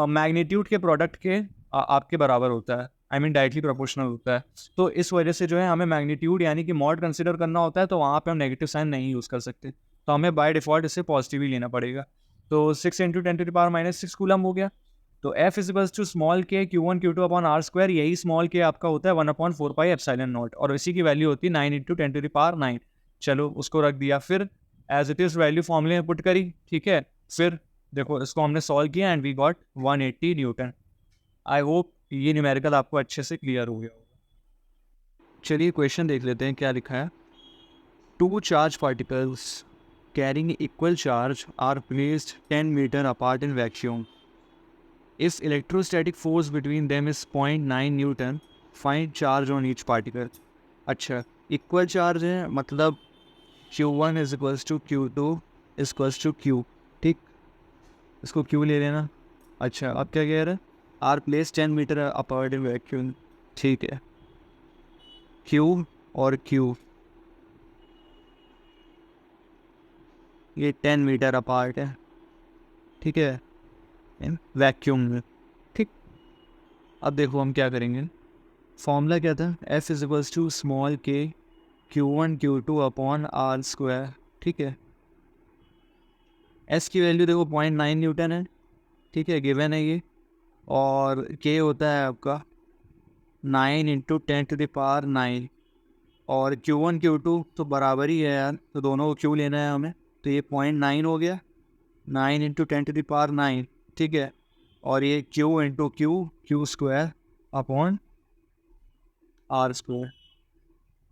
मैग्नीट्यूड के प्रोडक्ट के आपके बराबर होता है, आई मीन डायरेक्टली प्रोपोर्शनल होता है, तो इस वजह से जो है हमें मैग्नीट्यूड यानी कि मॉड कंसिडर करना होता है, तो वहाँ पे हम नेगेटिव साइन नहीं यूज़ कर सकते, तो हमें बाय डिफ़ॉल्ट इसे पॉजिटिव ही लेना पड़ेगा। तो 6 into 10 to the power -6 coulomb हो गया। तो F is equals to small k Q1 Q2 upon R square, यही स्मॉल के आपका होता है 1/4 पाई एप्सिलॉन नॉट, और इसी की वैल्यू होती है 9 इंटू 10 टू द पावर 9। चलो उसको रख दिया, फिर एज इट इज़ वैल्यू फॉर्मूले में पुट करी, ठीक है, फिर देखो इसको हमने सॉल्व किया and we got 180 newton. I hope ये न्यूमेरिकल आपको अच्छे से क्लियर हो गया होगा। चलिए क्वेश्चन देख लेते हैं क्या लिखा है। 2 charge particles carrying equal charge are placed 10 meter apart in vacuum. If electrostatic force between them is 0.9 Newton, find charge on each particle. अच्छा, इक्वल चार्ज है मतलब Q1 is equals to Q2 is equals to Q, ठीक, इसको Q ले लेना। अच्छा, अब क्या कह रहा है, are place 10 metre apart in vacuum, ठीक है, Q और Q ये 10 मीटर अपार्ट है, ठीक है, इन वैक्यूम में, ठीक। अब देखो हम क्या करेंगे, फॉर्मूला क्या था, F is equals to small k Q1 Q2 upon R square, ठीक है। S की वैल्यू देखो 0.9 न्यूटन है, ठीक है, गिवन है ये, और K होता है आपका 9 इंटू 10⁻⁹, और Q1 Q2 तो बराबर ही है यार, तो दोनों को Q लेना है हमें, तो ये 0.9 हो गया, 9 इंटू 10⁻⁹, ठीक है, और ये Q into Q square upon R square.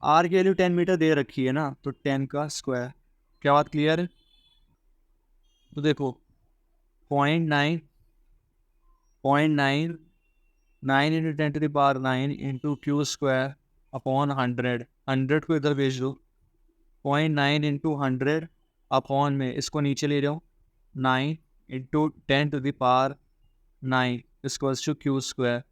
R की वैल्यू 10 मीटर दे रखी है ना, तो 10 का स्क्वायर। क्या बात क्लियर है? तो देखो 0.9 9 into 10⁻⁹ into Q square upon 100, 100 को इधर भेज दो, 0.9 इंटू 100 अपॉन में इसको नीचे ले जाओ, 9 into 10⁻⁹ equals to Q square.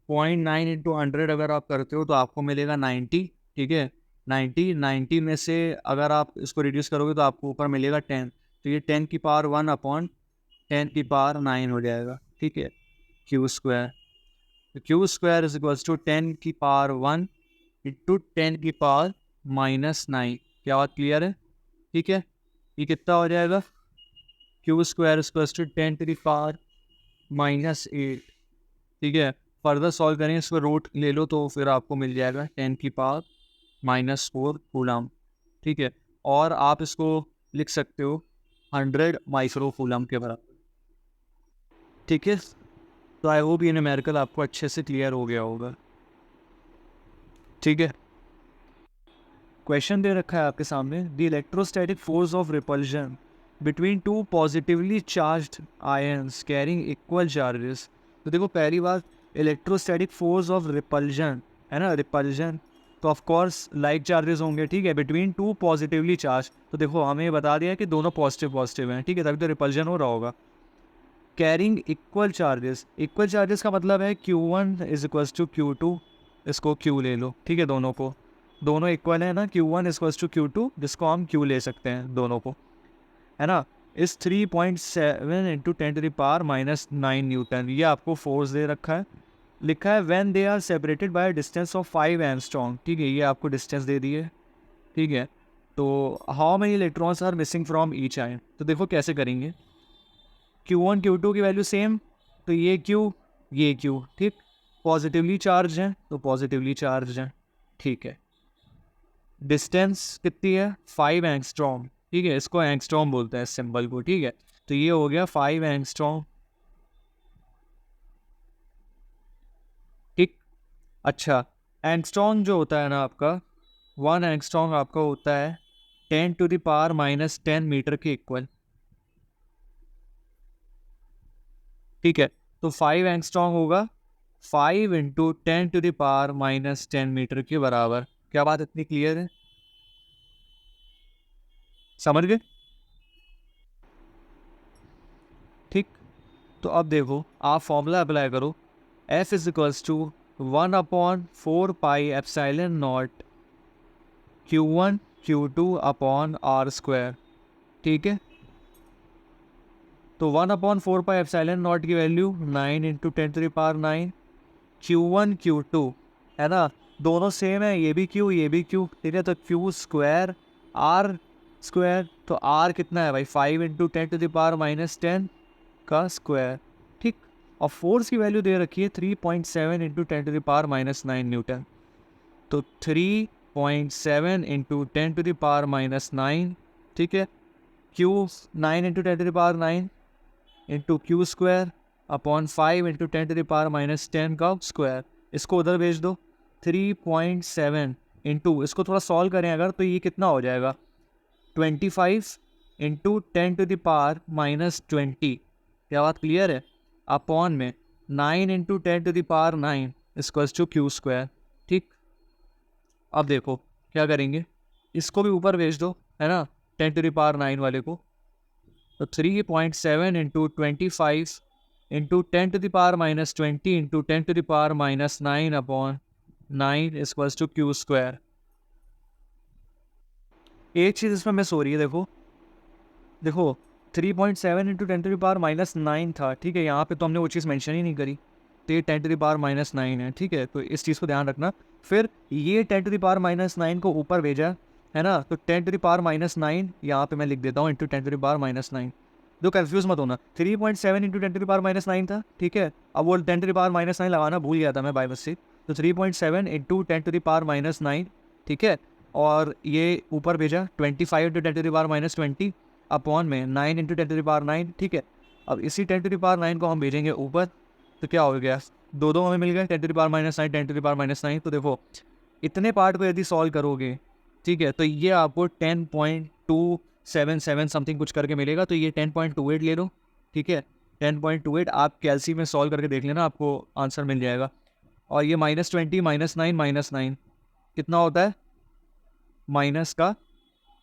0.9 into 100 अगर आप करते हो तो आपको मिलेगा 90, ठीक है, 90 में से अगर आप इसको रिड्यूस करोगे तो आपको ऊपर मिलेगा 10, तो ये 10⁻1 अपॉन 10⁻9 हो जाएगा, ठीक है, Q स्क्वायर। तो Q square is equals to 10⁻1 into 10⁻⁻9। क्या बात क्लियर है? ठीक है, ये कितना हो जाएगा, Q स्क्वायर इक्वल्स टू 10⁻⁻8, ठीक है। फर्दर सॉल्व करें, इसको रूट ले लो तो फिर आपको मिल जाएगा 10⁻⁻4 कूलम, ठीक है, और आप इसको लिख सकते हो 100 माइक्रो कूलम के बराबर, ठीक है। तो आई होप ये न्यूमेरिकल आपको अच्छे से क्लियर हो गया होगा, ठीक है। क्वेश्चन दे रखा है आपके सामने, the electrostatic force of repulsion between two positively charged ions carrying equal charges. तो देखो पहली बात, इलेक्ट्रोस्टैटिक फोर्स ऑफ रिपल्जन है ना, रिपल्जन तो ऑफ कोर्स लाइक चार्जेस होंगे, ठीक है, बिटवीन टू पॉजिटिवली चार्ज, तो देखो हमें बता दिया कि दोनों पॉजिटिव हैं, ठीक है, तभी तो रिपल्जन हो रहा होगा। Carrying equal charges, equal charges का मतलब है Q1 is equals to Q2, इसको Q ले लो, ठीक है, दोनों को, दोनों इक्वल है ना, Q1 is equals to Q2, जिसको हम Q ले सकते हैं दोनों को, है ना। इस 3.7 इंटू 10⁻⁻9 न्यूटन, ये आपको फोर्स दे रखा है, लिखा है when they are separated by distance of 5 angstrom, ठीक है, ये आपको डिस्टेंस दे दी है, ठीक है। तो how many electrons are missing from each ion, तो देखो कैसे करेंगे, Q1 Q2 की वैल्यू सेम, तो ये Q ये Q, ठीक, पॉजिटिवली चार्ज हैं तो पॉजिटिवली चार्ज हैं, ठीक है। डिस्टेंस कितनी है, 5 एंगस्ट्रॉम, ठीक है, इसको एंगस्ट्रॉम बोलते हैं सिंबल को, ठीक है, तो ये हो गया 5 एंगस्ट्रॉम, ठीक। अच्छा, एंगस्ट्रॉम जो होता है ना आपका, 1 एंगस्ट्रॉम आपका होता है 10⁻⁻10 मीटर के इक्वल, ठीक है, तो 5 एंगस्ट्रॉम होगा 5 इंटू 10⁻⁻10 मीटर के बराबर। क्या बात इतनी क्लियर है, समझ गए? ठीक, तो अब देखो आप फॉर्मूला अप्लाई करो, F is equals to 1/4πε0 Q1 Q2 upon R square, ठीक है। तो 1/4πε0 की वैल्यू 9 इंटू 10⁻9, Q1 Q2 है ना, दोनों सेम है, ये भी Q ये भी Q, ठीक है, तो Q स्क्वायर R स्क्वायर, तो R कितना है भाई, 5 इंटू 10⁻⁻10 का स्क्वायर, ठीक। और फोर्स की वैल्यू दे रखी है 3.7 इंटू 10⁻⁻9 न्यूटन, तो 3.7 इंटू 10⁻⁻9, ठीक है, Q 9 into 10⁻9 into Q square upon 5 into 10⁻⁻10 का स्क्वायर, इसको उधर भेज दो, 3.7 इंटू, इसको थोड़ा सॉल्व करें अगर, तो ये कितना हो जाएगा, 25 इंटू 10⁻⁻20, क्या बात क्लियर है, अपॉन में 9 into 10⁻9 equals to Q square. ठीक, अब देखो क्या करेंगे, इसको भी ऊपर भेज दो, है ना, 10⁻⁹ वाले को। तो 3.7 into 25 into 10⁻⁻20 into 10⁻⁹ upon 9 equals to Q square. एक चीज़ इसमें मिस हो रही है, देखो देखो 3.7 इंटू 10⁻⁹ था, ठीक है, यहाँ पे तो हमने वो चीज़ मेंशन ही नहीं करी, तो ये 10⁻⁹ है, ठीक है, तो इस चीज़ को ध्यान रखना। फिर ये 10⁻⁹ को ऊपर भेजा है ना, तो 10⁻⁹ यहाँ पे मैं लिख देता हूँ इंटू 10⁻⁹। जो कंफ्यूज मत होना, 3.7 इंटू 10⁻⁹ था, ठीक है, अब वो 10⁻⁹ लगाना भूल गया था मैं बाय मिस्टेक, तो 3.7 इंटू 10⁻⁹, ठीक है, और ये ऊपर भेजा 25 इंटू 10⁻⁻20 अपॉन में 9 इंटू 10⁻⁹, ठीक है। अब इसी 10⁻⁹ को हम भेजेंगे ऊपर, तो क्या हो गया, दो हमें मिल गए 10⁻⁹ 10⁻⁹। तो देखो इतने पार्ट को यदि सॉल्व करोगे, ठीक है, तो ये आपको 10.277 समथिंग कुछ करके मिलेगा, तो ये 10.28 ले लो, ठीक है, 10.28 आप कैलसी में सॉल्व करके देख लेना, आपको आंसर मिल जाएगा। और ये -20 -9 कितना होता है, माइनस का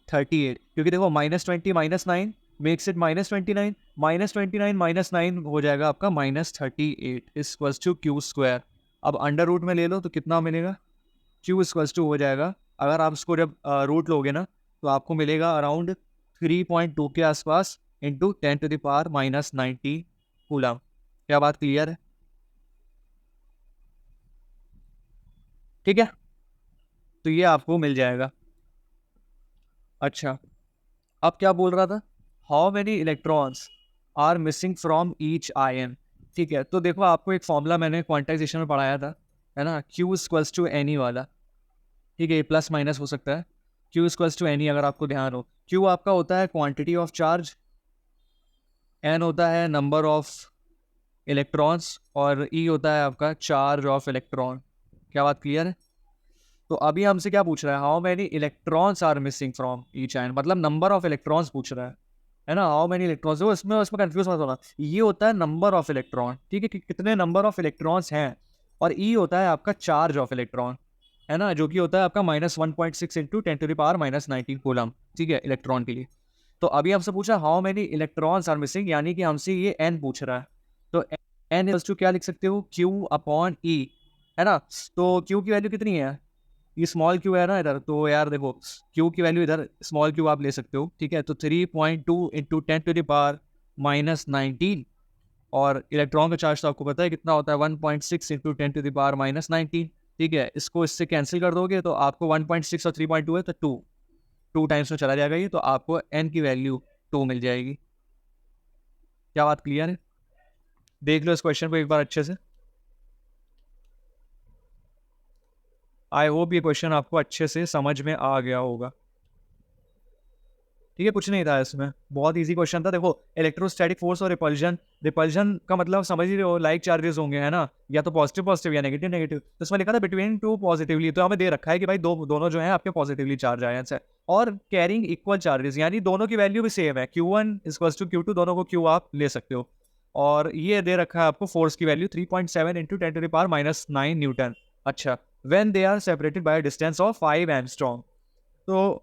38, क्योंकि देखो -20 -9 मेक्स इट -29, -29 -9 हो जाएगा आपका -38 इक्वल्स टू क्यू स्क्वायर। अब अंडर रूट में ले लो तो कितना मिलेगा, क्यू इक्वल्स टू हो जाएगा, अगर आप इसको जब रूट लोगे ना तो आपको मिलेगा अराउंड 3.2 के आसपास इंटू 10⁻⁻90 कूलम। क्या बात क्लियर है? ठीक है, तो ये आपको मिल जाएगा। अच्छा, अब क्या बोल रहा था, how many electrons are missing from each ion. ठीक है, तो देखो आपको एक फॉर्मूला मैंने क्वांटाइजेशन में पढ़ाया था, है ना, Q इक्वल्स टू एनी वाला, ठीक है, प्लस माइनस हो सकता है, Q इक्वल्स टू एनी, अगर आपको ध्यान हो, Q आपका होता है क्वांटिटी ऑफ चार्ज, N होता है नंबर ऑफ इलेक्ट्रॉन्स, और E होता है आपका चार्ज ऑफ इलेक्ट्रॉन। क्या बात क्लियर है? तो अभी हमसे क्या पूछ रहा है, how many electrons are missing from each ion, मतलब नंबर ऑफ इलेक्ट्रॉन्स पूछ रहा है ना, हाउ मेनी इलेक्ट्रॉन्स, वो इसमें कंफ्यूज मत होना, ये होता है नंबर ऑफ इलेक्ट्रॉन, ठीक है, कि कितने नंबर ऑफ इलेक्ट्रॉन्स हैं, और ई होता है आपका चार्ज ऑफ इलेक्ट्रॉन, है ना, जो कि होता है आपका -1.6 इंटू 10⁻⁻19 कूलम, ठीक है, इलेक्ट्रॉन के लिए। तो अभी हमसे पूछा how many electrons are missing, यानी कि हमसे ये एन पूछ रहा है, तो एन इक्वल्स टू क्या लिख सकते हो, क्यू अपॉन ई, है ना, तो क्यू की वैल्यू कितनी है, ये स्मॉल क्यू है ना इधर, तो यार देखो क्यू की वैल्यू इधर स्मॉल क्यू आप ले सकते हो, ठीक है, तो 3.2 इंटू 10⁻⁻19, और इलेक्ट्रॉन का चार्ज तो आपको पता है कितना होता है, 1.6 इंटू 10⁻⁻19, ठीक है, इसको इससे कैंसिल कर दोगे तो आपको 1.6 और 3.2 है तो 2 टाइम्स में चला जाएगा ये, तो आपको n की वैल्यू 2 मिल जाएगी। क्या बात क्लियर है? देख लो इस क्वेश्चन को एक बार अच्छे से, आई होप ये क्वेश्चन आपको अच्छे से समझ में आ गया होगा। ठीक है, कुछ नहीं था इसमें, बहुत इजी क्वेश्चन था। देखो इलेक्ट्रोस्टैटिक फोर्स और रिपल्जन, रिपल्जन का मतलब समझ ही रहे हो, लाइक चार्जेस होंगे, है ना, या तो पॉजिटिव पॉजिटिव या नेगेटिव नेगेटिव, तो इसमें लिखा था बिटवीन टू पॉजिटिवली, तो हमें दे रखा है कि भाई दोनों जो है आपके पॉजिटिवली चार्ज आए हैं, और कैरिंग इक्वल चार्जेस, यानी दोनों की वैल्यू भी सेम है, Q1 इक्वल्स टू Q2, दोनों को Q आप ले सकते हो, और ये दे रखा है आपको फोर्स की वैल्यू 3.7 इंटू 10⁻⁻9 न्यूटन। अच्छा, when they are separated by distance of 5 angstrom, तो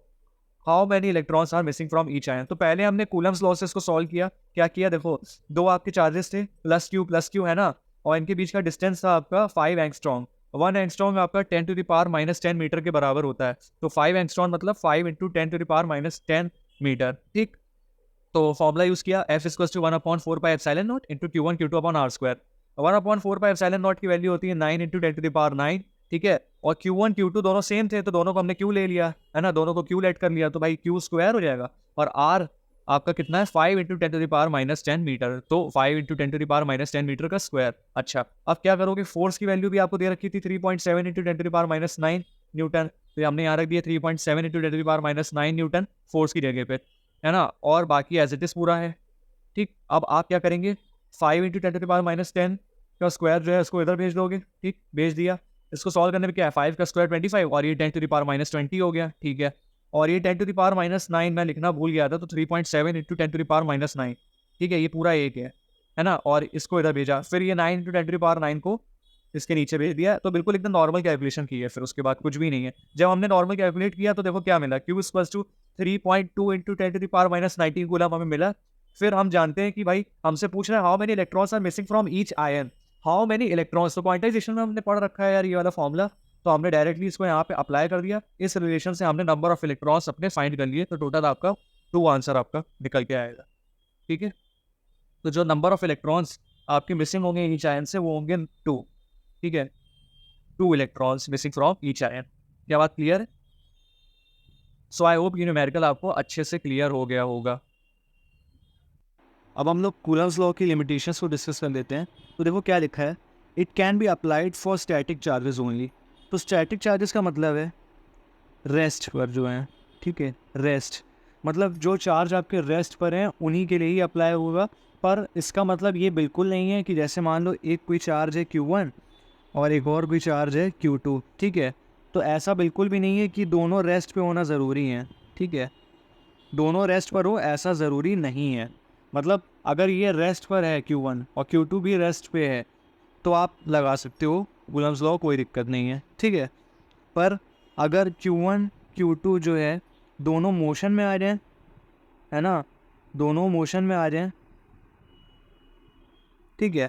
how many electrons are missing from each ion. तो पहले हमने कूलम्स लॉ से इसको सॉल्व किया, क्या किया, देखो दो आपके चार्जेस थे, प्लस क्यू, है ना, और इनके बीच का डिस्टेंस था आपका 5 एंगस्ट्रॉम, 1 एंगस्ट्रॉम आपका 10⁻⁻10 मीटर के बराबर होता है, तो 5 एंगस्ट्रॉम मतलब 5 इंटू 10⁻⁻10 मीटर, ठीक। तो फॉर्मूला यूज किया, F equals to 1/4πε0 into Q1 Q2 upon R square. 1/4πε0 की वैल्यू होती है 9 इंटू 10⁻9, ठीक है, और Q1 Q2 दोनों सेम थे, तो दोनों को हमने Q ले लिया, है ना, दोनों को Q लेट कर लिया, तो भाई Q स्क्वायर हो जाएगा, और R आपका कितना है, 5 इंटू 10⁻10 मीटर, तो 5 इंटू 10⁻10 मीटर का स्क्वायर। अच्छा, अब क्या करोगे, फोर्स की वैल्यू भी आपको दे रखी थी 3.7 इंटू 10⁻9 न्यूटन, तो ये हमने यहाँ रख दिया 3.7 इंटू 10⁻9 न्यूटन फोर्स की जगह पे, है ना, और बाकी एज इट इज पूरा है, ठीक। अब आप क्या करेंगे, 5 इंटू 10⁻10 का स्क्वायर जो है इसको इधर भेज दोगे, ठीक, भेज दिया, इसको सॉल्व करने में क्या है, 5 का स्क्वायर 25, और ये 10⁻20 हो गया, ठीक है, और ये 10⁻9 मैं लिखना भूल गया था, तो 3.7 इंटू 10⁻9, ठीक है, ये पूरा एक है ना, और इसको इधर भेजा, फिर ये 9 इंटू 10⁻9 को इसके नीचे भेज दिया, तो बिल्कुल एकदम नॉर्मल कैलकुलेशन की है, फिर उसके बाद कुछ भी नहीं है। जब हमने नॉर्मल कैलकुलेट किया तो देखो क्या मिला, Q equals to 3.2 into 10⁻⁻19 coulomb हमें मिला। फिर हम जानते हैं कि भाई हमसे पूछ रहे हैं how many electrons are missing from each ion, how many electrons, तो क्वांटाइजेशन में हमने पढ़ रखा है यार ये वाला फॉर्मूला, तो हमने डायरेक्टली इसको यहाँ पे अप्लाई कर दिया। इस रिलेशन से हमने नंबर ऑफ इलेक्ट्रॉन्स अपने फाइंड कर लिए, तो टोटल आपका 2 आंसर आपका निकल के आएगा। ठीक है, तो जो नंबर ऑफ इलेक्ट्रॉन्स आपके मिसिंग होंगे ईच आयन से वो होंगे 2। ठीक है, 2 electrons missing from each ion. क्या बात क्लियर है? सो आई होप ये न्यूमेरिकल आपको अच्छे से क्लियर हो गया होगा। अब हम लोग कूलम्स लॉ की लिमिटेशंस को डिस्कस कर लेते हैं। तो देखो क्या लिखा है, it can be applied for static charges only. तो स्टैटिक चार्जेस का मतलब है रेस्ट पर जो है, ठीक है, रेस्ट मतलब जो चार्ज आपके रेस्ट पर हैं उन्हीं के लिए ही अप्लाई होगा। पर इसका मतलब ये बिल्कुल नहीं है कि जैसे मान लो एक कोई चार्ज है Q1 और एक और कोई चार्ज है Q2, ठीक है, तो ऐसा बिल्कुल भी नहीं है कि दोनों रेस्ट पे होना ज़रूरी है। ठीक है, दोनों रेस्ट पर हो ऐसा ज़रूरी नहीं है। मतलब अगर ये रेस्ट पर है Q1 और Q2 भी रेस्ट पे है तो आप लगा सकते हो कूलम्स लॉ, कोई दिक्कत नहीं है। ठीक है, पर अगर Q1 Q2 जो है दोनों मोशन में आ जाएं, है ना, दोनों मोशन में आ जाएं, ठीक है,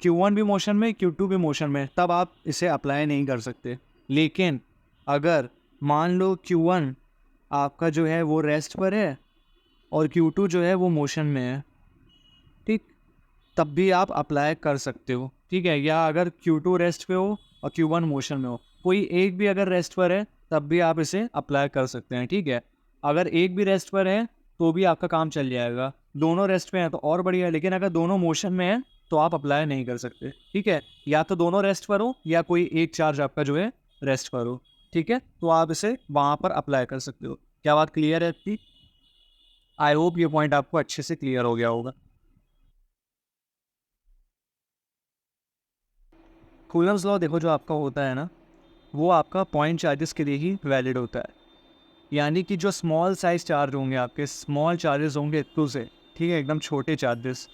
Q1 भी मोशन में Q2 भी मोशन में, तब आप इसे अप्लाई नहीं कर सकते। लेकिन अगर मान लो Q1 आपका जो है वो रेस्ट पर है और Q2 जो है वो मोशन में है, ठीक, तब भी आप अप्लाई कर सकते हो। ठीक है, या अगर Q2 रेस्ट पे हो और Q1 मोशन में हो, कोई एक भी अगर रेस्ट पर है तब भी आप इसे अप्लाई कर सकते हैं। ठीक है, अगर एक भी रेस्ट पर है तो भी आपका काम चल जाएगा, दोनों रेस्ट पे हैं तो और बढ़िया है, लेकिन अगर दोनों मोशन में है तो आप अप्लाई नहीं कर सकते। ठीक है, या तो दोनों रेस्ट पर हो या कोई एक चार्ज आपका जो है रेस्ट पर हो, ठीक है, तो आप इसे वहाँ पर अप्लाई कर सकते हो। क्या बात क्लियर है आपकी? आई होप ये पॉइंट आपको अच्छे से क्लियर हो गया होगा। कूलम्स लॉ देखो जो आपका होता है ना, वो आपका पॉइंट चार्जेस के लिए ही वैलिड होता है। यानी कि जो स्मॉल साइज चार्ज होंगे, आपके स्मॉल चार्जेस होंगे इतने से, ठीक है, एकदम छोटे चार्जेस,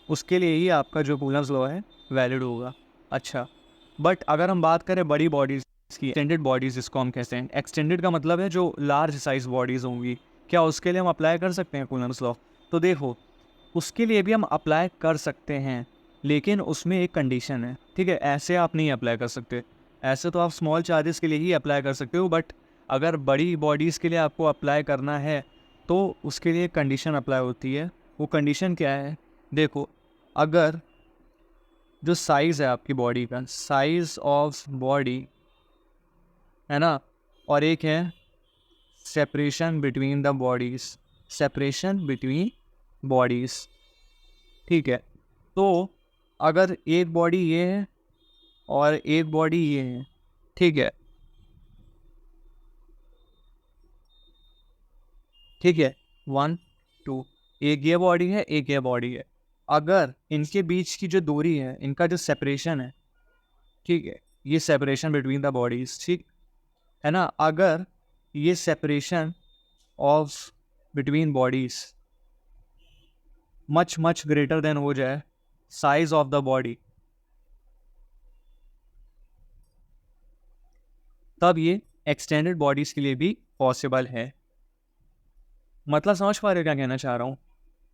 उसके लिए ही आपका जो कूलम्स लॉ है वैलिड होगा। अच्छा, बट अगर हम बात करें बड़ी बॉडीज़ की, एक्सटेंडेड बॉडीज़ जिसको हम कहते हैं, एक्सटेंडेड का मतलब है जो लार्ज साइज बॉडीज़ होंगी, क्या उसके लिए हम अप्लाई कर सकते हैं कूलम्स लॉ? तो देखो उसके लिए भी हम अप्लाई कर सकते हैं, लेकिन उसमें एक कंडीशन है। ठीक है, ऐसे आप नहीं अप्लाई कर सकते। ऐसे तो आप स्मॉल चार्जेस के लिए ही अप्लाई कर सकते हो, बट अगर बड़ी बॉडीज़ के लिए आपको अप्लाई करना है तो उसके लिए कंडीशन अप्लाई होती है। वो कंडीशन क्या है? देखो, अगर जो साइज़ है आपकी बॉडी का, साइज़ ऑफ बॉडी, है ना, और एक है separation between the bodies, separation between bodies, ठीक है, तो अगर एक बॉडी ये है और एक बॉडी ये है, ठीक है, ठीक है, 1 2, एक ये बॉडी है एक ये बॉडी है, अगर इनके बीच की जो दूरी है, इनका जो सेपरेशन है, ठीक है, ये सेपरेशन बिटवीन द बॉडीज, ठीक है ना, अगर ये separation of between bodies much much greater than हो जाए साइज ऑफ द बॉडी, तब ये एक्सटेंडेड बॉडीज के लिए भी पॉसिबल है। मतलब समझ पा रहे हो क्या कहना चाह रहा हूँ?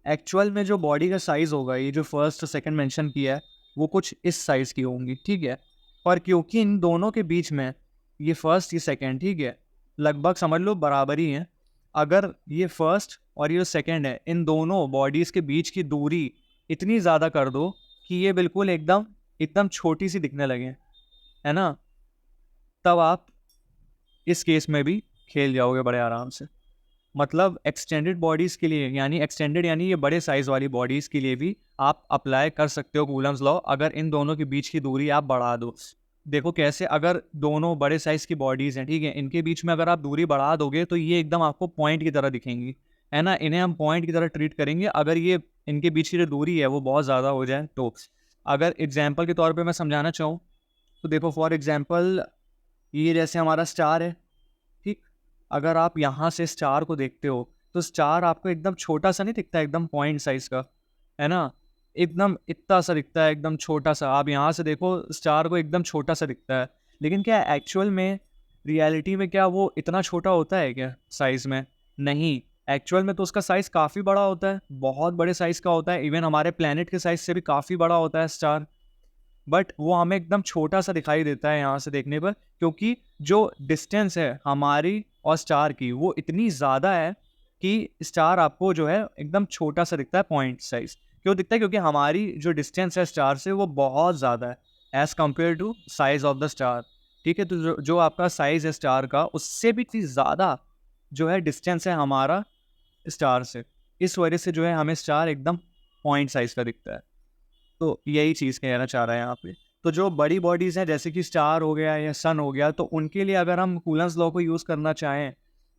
एक्चुअल में जो बॉडी का साइज होगा, ये जो फर्स्ट सेकंड मेंशन किया है, वो कुछ इस साइज की होंगी, ठीक है, और क्योंकि इन दोनों के बीच में ये फर्स्ट ये सेकंड, ठीक है, लगभग समझ लो बराबर ही है, अगर ये फर्स्ट और ये सेकंड है, इन दोनों बॉडीज़ के बीच की दूरी इतनी ज़्यादा कर दो कि ये बिल्कुल एकदम एकदम छोटी सी दिखने लगे, है ना, तब आप इस केस में भी खेल जाओगे बड़े आराम से। मतलब एक्सटेंडेड बॉडीज़ के लिए, यानी एक्सटेंडेड यानी ये बड़े साइज़ वाली बॉडीज़ के लिए भी आप अप्लाई कर सकते हो कूलम्स लॉ, अगर इन दोनों के बीच की दूरी आप बढ़ा दो। देखो कैसे, अगर दोनों बड़े साइज़ की बॉडीज़ हैं, ठीक है, इनके बीच में अगर आप दूरी बढ़ा दोगे तो ये एकदम आपको पॉइंट की तरह दिखेंगी, है ना, इन्हें हम पॉइंट की तरह ट्रीट करेंगे अगर ये इनके बीच की जो दूरी है वो बहुत ज़्यादा हो जाए तो। अगर एग्जाम्पल के तौर पर मैं समझाना चाहूँ तो देखो, फॉर एग्जाम्पल ये जैसे हमारा स्टार है, ठीक, अगर आप यहाँ से स्टार को देखते हो तो स्टार आपको एकदम छोटा सा नहीं दिखता, एकदम पॉइंट साइज का, है ना, एकदम इतना सा दिखता है, एकदम छोटा सा। आप यहाँ से देखो स्टार को, एकदम छोटा सा दिखता है, लेकिन क्या एक्चुअल में, रियलिटी में क्या वो इतना छोटा होता है क्या साइज में? नहीं, एक्चुअल में तो उसका साइज काफ़ी बड़ा होता है, बहुत बड़े साइज का होता है। इवन हमारे प्लेनेट के साइज से भी काफ़ी बड़ा होता है स्टार, बट वो हमें एकदम छोटा सा दिखाई देता है यहाँ से देखने पर, क्योंकि जो डिस्टेंस है हमारी और स्टार की वो इतनी ज़्यादा है कि स्टार आपको जो है एकदम छोटा सा दिखता है, पॉइंट साइज। क्यों दिखता है? क्योंकि हमारी जो डिस्टेंस है स्टार से वो बहुत ज़्यादा है as compare to size of the star. ठीक है, तो जो आपका साइज है स्टार का, उससे भी इतनी ज़्यादा जो है डिस्टेंस है हमारा स्टार से। इस वजह से जो है हमें स्टार एकदम पॉइंट साइज का दिखता है। तो यही चीज़ कहना चाह रहा है यहाँ पे। तो जो बड़ी बॉडीज़ हैं जैसे कि स्टार हो गया या सन हो गया, तो उनके लिए अगर हम कूलम्स लॉ को यूज़ करना चाहें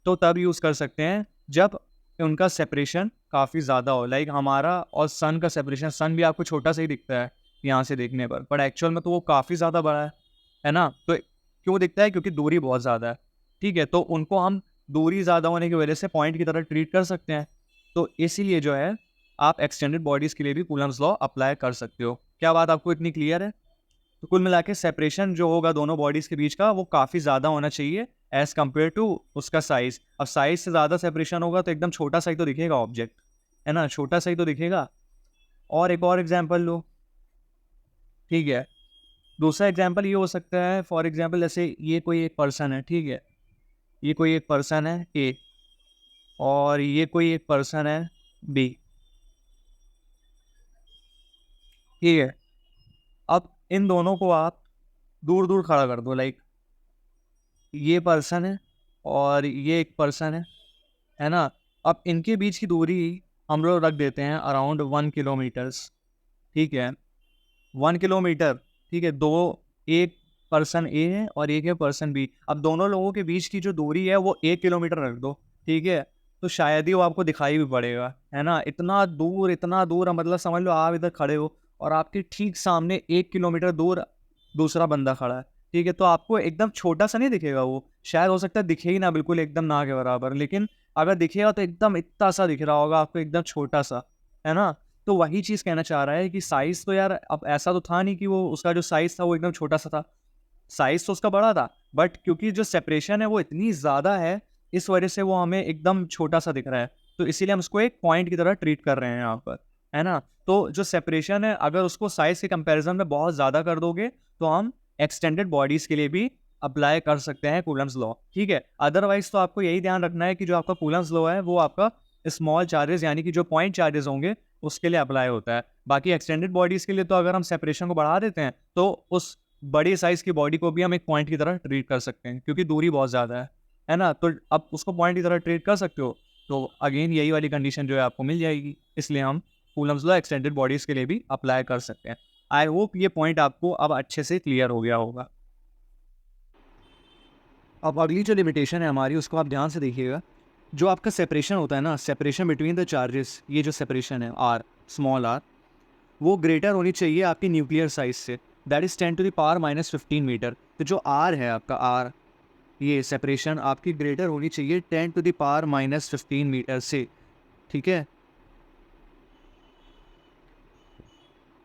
तो तब यूज़ कर सकते हैं जब उनका सेपरेशन काफ़ी ज़्यादा हो। लाइक हमारा और सन का सेपरेशन, सन भी आपको छोटा सा ही दिखता है यहाँ से देखने पर, बट एक्चुअल में तो वो काफ़ी ज़्यादा बड़ा है ना? तो क्यों दिखता है? क्योंकि दूरी बहुत ज़्यादा है। ठीक है, तो उनको हम दूरी ज़्यादा होने की वजह से पॉइंट की तरह ट्रीट कर सकते हैं। तो इसीलिए जो है आप एक्सटेंडेड बॉडीज़ के लिए भी कूलम्स लॉ अप्लाई कर सकते हो। क्या बात आपको इतनी क्लियर है? तो कुल मिला के सेपरेशन जो होगा दोनों बॉडीज़ के बीच का, वो काफ़ी ज़्यादा होना चाहिए एज़ कम्पेयर टू उसका साइज़। अब साइज़ से ज़्यादा सेपरेशन होगा तो एकदम छोटा सा ही तो दिखेगा ऑब्जेक्ट, है ना? छोटा सा ही तो दिखेगा। और एक और एग्जांपल लो, ठीक है? दूसरा एग्जांपल ये हो सकता है, फॉर एग्जांपल जैसे ये कोई एक पर्सन है, ठीक है? ये कोई एक पर्सन है ए, और ये कोई एक पर्सन है बी, ठीक है? अब इन दोनों को आप दूर-दूर खड़ा कर दो, लाइक ये पर्सन है और ये एक पर्सन है ना? अब इनके बीच की दूरी हम लोग रख देते हैं अराउंड 1 किलोमीटर्स, ठीक है? 1 किलोमीटर, ठीक है? 2, एक पर्सन ए है और एक है पर्सन बी। अब दोनों लोगों के बीच की जो दूरी है वो 1 किलोमीटर रख दो, ठीक है? तो शायद ही वो आपको दिखाई भी पड़ेगा, है ना? इतना दूर मतलब समझ लो आप इधर खड़े हो और आपके ठीक सामने 1 किलोमीटर दूर दूसरा बंदा खड़ा है, ठीक है? तो आपको एकदम छोटा-सा नहीं दिखेगा वो, शायद हो सकता है दिखे ही ना बिल्कुल एकदम ना के बराबर, लेकिन अगर दिखेगा तो एकदम इतना-सा दिख रहा होगा आपको, एकदम छोटा-सा, है ना? तो वही चीज़ कहना चाह रहा है कि साइज़ तो यार अब ऐसा तो था नहीं कि वो उसका जो साइज़ था वो एकदम छोटा-सा था। साइज़ तो उसका बड़ा था, बट क्योंकि जो सेपरेशन है वो इतनी ज़्यादा है, इस वजह से वो हमें एकदम छोटा-सा दिख रहा है। तो इसीलिए हम उसको एक पॉइंट की तरह ट्रीट कर रहे हैं यहाँ पर, है ना? तो जो सेपरेशन है अगर उसको साइज़ के कंपैरिज़न में बहुत ज़्यादा कर दोगे, तो हम एक्सटेंडेड बॉडीज़ के लिए भी अप्लाई कर सकते हैं कूलम्स लॉ, ठीक है? अदरवाइज़ तो आपको यही ध्यान रखना है कि जो आपका कूलम्स लॉ है वो आपका स्मॉल चार्जेज़ यानी कि जो पॉइंट चार्जेज़ होंगे उसके लिए अप्लाई होता है। बाकी एक्सटेंडेड बॉडीज़ के लिए तो अगर हम सेपरेशन को बढ़ा देते हैं, तो उस बड़ी साइज़ की बॉडी को भी हम एक पॉइंट की तरह ट्रीट कर सकते हैं, क्योंकि दूरी बहुत ज़्यादा है ना? तो आप उसको पॉइंट की तरह ट्रीट कर सकते हो, तो अगेन यही वाली कंडीशन जो है आपको मिल जाएगी। इसलिए हम कूलम्स लॉ एक्सटेंडेड बॉडीज़ के लिए भी अप्लाई कर सकते हैं। आई होप ये पॉइंट आपको अब अच्छे से क्लियर हो गया होगा। अब अगली जो लिमिटेशन है हमारी उसको आप ध्यान से देखिएगा। जो आपका सेपरेशन होता है ना, सेपरेशन बिटवीन द चार्जेस, ये जो सेपरेशन है आर, स्मॉल आर, वो ग्रेटर होनी चाहिए आपकी न्यूक्लियर साइज से, that is 10 to the power -15 metre. तो जो आर है आपका आर, ये सेपरेशन आपकी ग्रेटर होनी चाहिए 10 टू द पावर -15 मीटर से, ठीक है?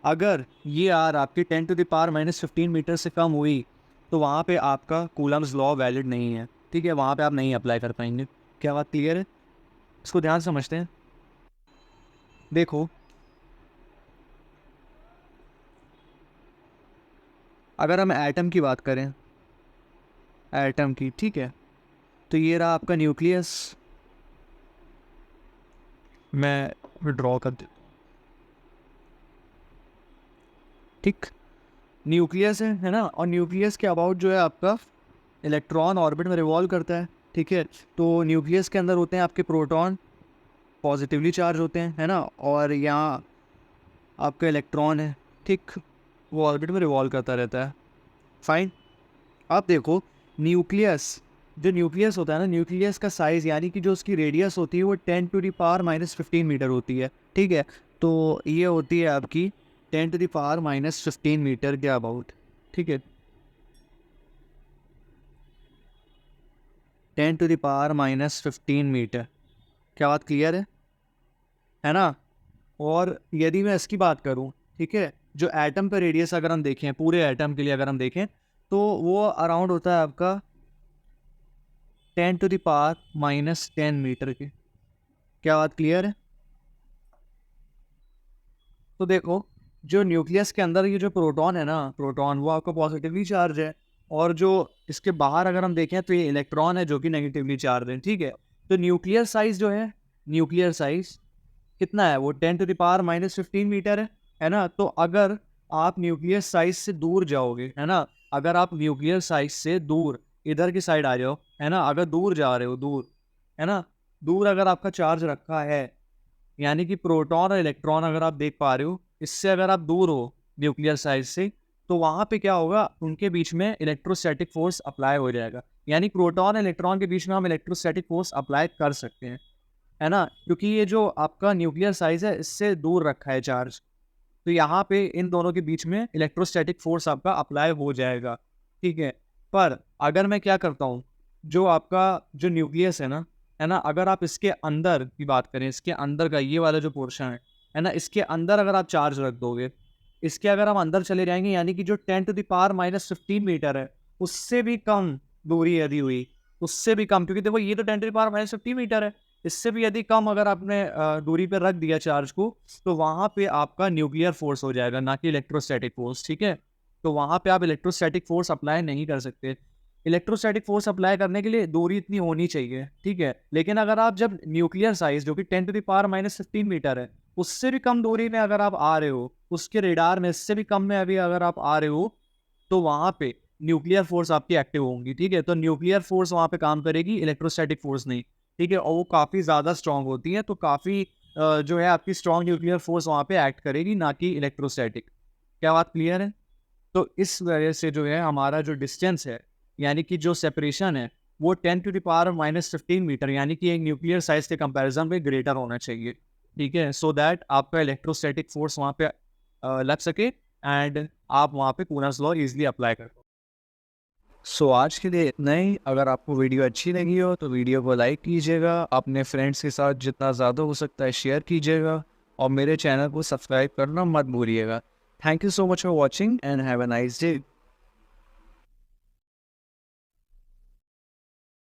अगर ये आर आपकी 10 टू द पावर -15 मीटर से कम हुई तो वहाँ पे आपका कूलम्स लॉ वैलिड नहीं है, ठीक है? वहाँ पे आप नहीं अप्लाई कर पाएंगे। क्या बात क्लियर है? इसको ध्यान से समझते हैं। देखो, अगर हम एटम की बात करें, एटम की, ठीक है? तो ये रहा आपका न्यूक्लियस। मैं विड्रॉ कर देता हूँ, ठीक? न्यूक्लियस है ना? और न्यूक्लियस के अबाउट जो है आपका इलेक्ट्रॉन ऑर्बिट में रिवॉल्व करता है, ठीक है? तो न्यूक्लियस के अंदर होते हैं आपके प्रोटॉन, पॉजिटिवली चार्ज होते हैं, है ना? और यहाँ आपका इलेक्ट्रॉन है, ठीक? वो ऑर्बिट में रिवॉल्व करता रहता है। फाइन। अब देखो, न्यूक्लियस, जो न्यूक्लियस होता है ना, न्यूक्लियस का साइज़ यानी कि जो उसकी रेडियस होती है वो 10 टू द पावर -15 मीटर होती है, ठीक है? तो ये होती है आपकी 10 टू द पावर -15 मीटर के अबाउट, ठीक है? 10 टू द पावर -15 मीटर। क्या बात क्लियर है ना? और यदि मैं इसकी बात करूं, ठीक है, जो एटम का रेडियस अगर हम देखें, पूरे एटम के लिए अगर हम देखें, तो वो अराउंड होता है आपका 10⁻⁻10 मीटर के। क्या बात क्लियर है? तो देखो, जो न्यूक्लियस के अंदर ये जो प्रोटॉन है ना, प्रोटॉन वो आपका पॉजिटिवली चार्ज है, और जो इसके बाहर अगर हम देखें तो ये इलेक्ट्रॉन है जो कि नेगेटिवली चार्ज है, ठीक है। तो न्यूक्लियर साइज जो है, न्यूक्लियर साइज कितना है, वो 10⁻⁻15 मीटर है ना। तो अगर आप न्यूक्लियर साइज से दूर जाओगे, है ना, अगर आप न्यूक्लियर साइज से दूर इधर की साइड आ जाओ, है ना, अगर दूर जा रहे हो, दूर, है ना, दूर अगर आपका चार्ज रखा है, यानी कि प्रोटॉन और इलेक्ट्रॉन अगर आप देख पा रहे हो, इससे अगर आप दूर हो न्यूक्लियर साइज से, तो वहाँ पे क्या होगा, उनके बीच में इलेक्ट्रोस्टैटिक फोर्स अप्लाई हो जाएगा। यानी प्रोटॉन और इलेक्ट्रॉन के बीच में हम इलेक्ट्रोस्टैटिक फोर्स अप्लाई कर सकते हैं, है ना, क्योंकि ये जो आपका न्यूक्लियर साइज है इससे दूर रखा है चार्ज। तो यहाँ पे इन दोनों के बीच में इलेक्ट्रोस्टैटिक फोर्स आपका अप्लाई हो जाएगा, ठीक है। पर अगर मैं क्या करता हूँ, जो आपका जो न्यूक्लियस है ना, अगर आप इसके अंदर की बात करें, इसके अंदर का ये वाला जो पोर्शन है ना, इसके अंदर अगर आप चार्ज रख दोगे, इसके अगर हम अंदर चले जाएंगे, यानी कि जो 10⁻⁻15 मीटर है, उससे भी कम दूरी यदि हुई, उससे भी कम, क्योंकि देखो ये तो 10⁻⁻15 मीटर है, इससे भी यदि कम अगर आपने दूरी पे रख दिया चार्ज को, तो वहाँ पे आपका न्यूक्लियर फोर्स हो जाएगा, ना कि इलेक्ट्रोस्टैटिक फोर्स, ठीक है। तो वहाँ पे आप इलेक्ट्रोस्टैटिक फोर्स अप्लाई नहीं कर सकते। इलेक्ट्रोस्टैटिक फोर्स अप्लाई करने के लिए दूरी इतनी होनी चाहिए, ठीक है। लेकिन अगर आप जब न्यूक्लियर साइज जो कि 10⁻⁻15 मीटर है, उससे भी कम दूरी में अगर आप आ रहे हो, उसके रेडार में इससे भी कम में अभी अगर आप आ रहे हो, तो वहाँ पे न्यूक्लियर फोर्स आपकी एक्टिव होंगी, ठीक है। तो न्यूक्लियर फोर्स वहाँ पे काम करेगी, इलेक्ट्रोस्टैटिक फोर्स नहीं, ठीक है। और वो काफ़ी ज़्यादा स्ट्रांग होती है, तो काफ़ी जो है आपकी स्ट्रांग न्यूक्लियर फोर्स वहाँ पे एक्ट करेगी, ना कि इलेक्ट्रोस्टैटिक। क्या बात क्लियर है? तो इस वजह से जो है हमारा जो डिस्टेंस है, यानी कि जो सेपरेशन है, वो 10⁻⁻15 मीटर, यानी कि एक न्यूक्लियर साइज के कंपैरिजन में ग्रेटर होना चाहिए, ठीक है, सो दैट आपका इलेक्ट्रोस्टैटिक फोर्स वहाँ पे लग सके, एंड आप वहाँ पे कूलर्स लॉ इजीली अप्लाई कर पाओ। सो आज के लिए इतना ही। अगर आपको वीडियो अच्छी लगी हो तो वीडियो को लाइक कीजिएगा, अपने फ्रेंड्स के साथ जितना ज़्यादा हो सकता है शेयर कीजिएगा, और मेरे चैनल को सब्सक्राइब करना मत भूलिएगा। Thank you so much for watching and have a nice day.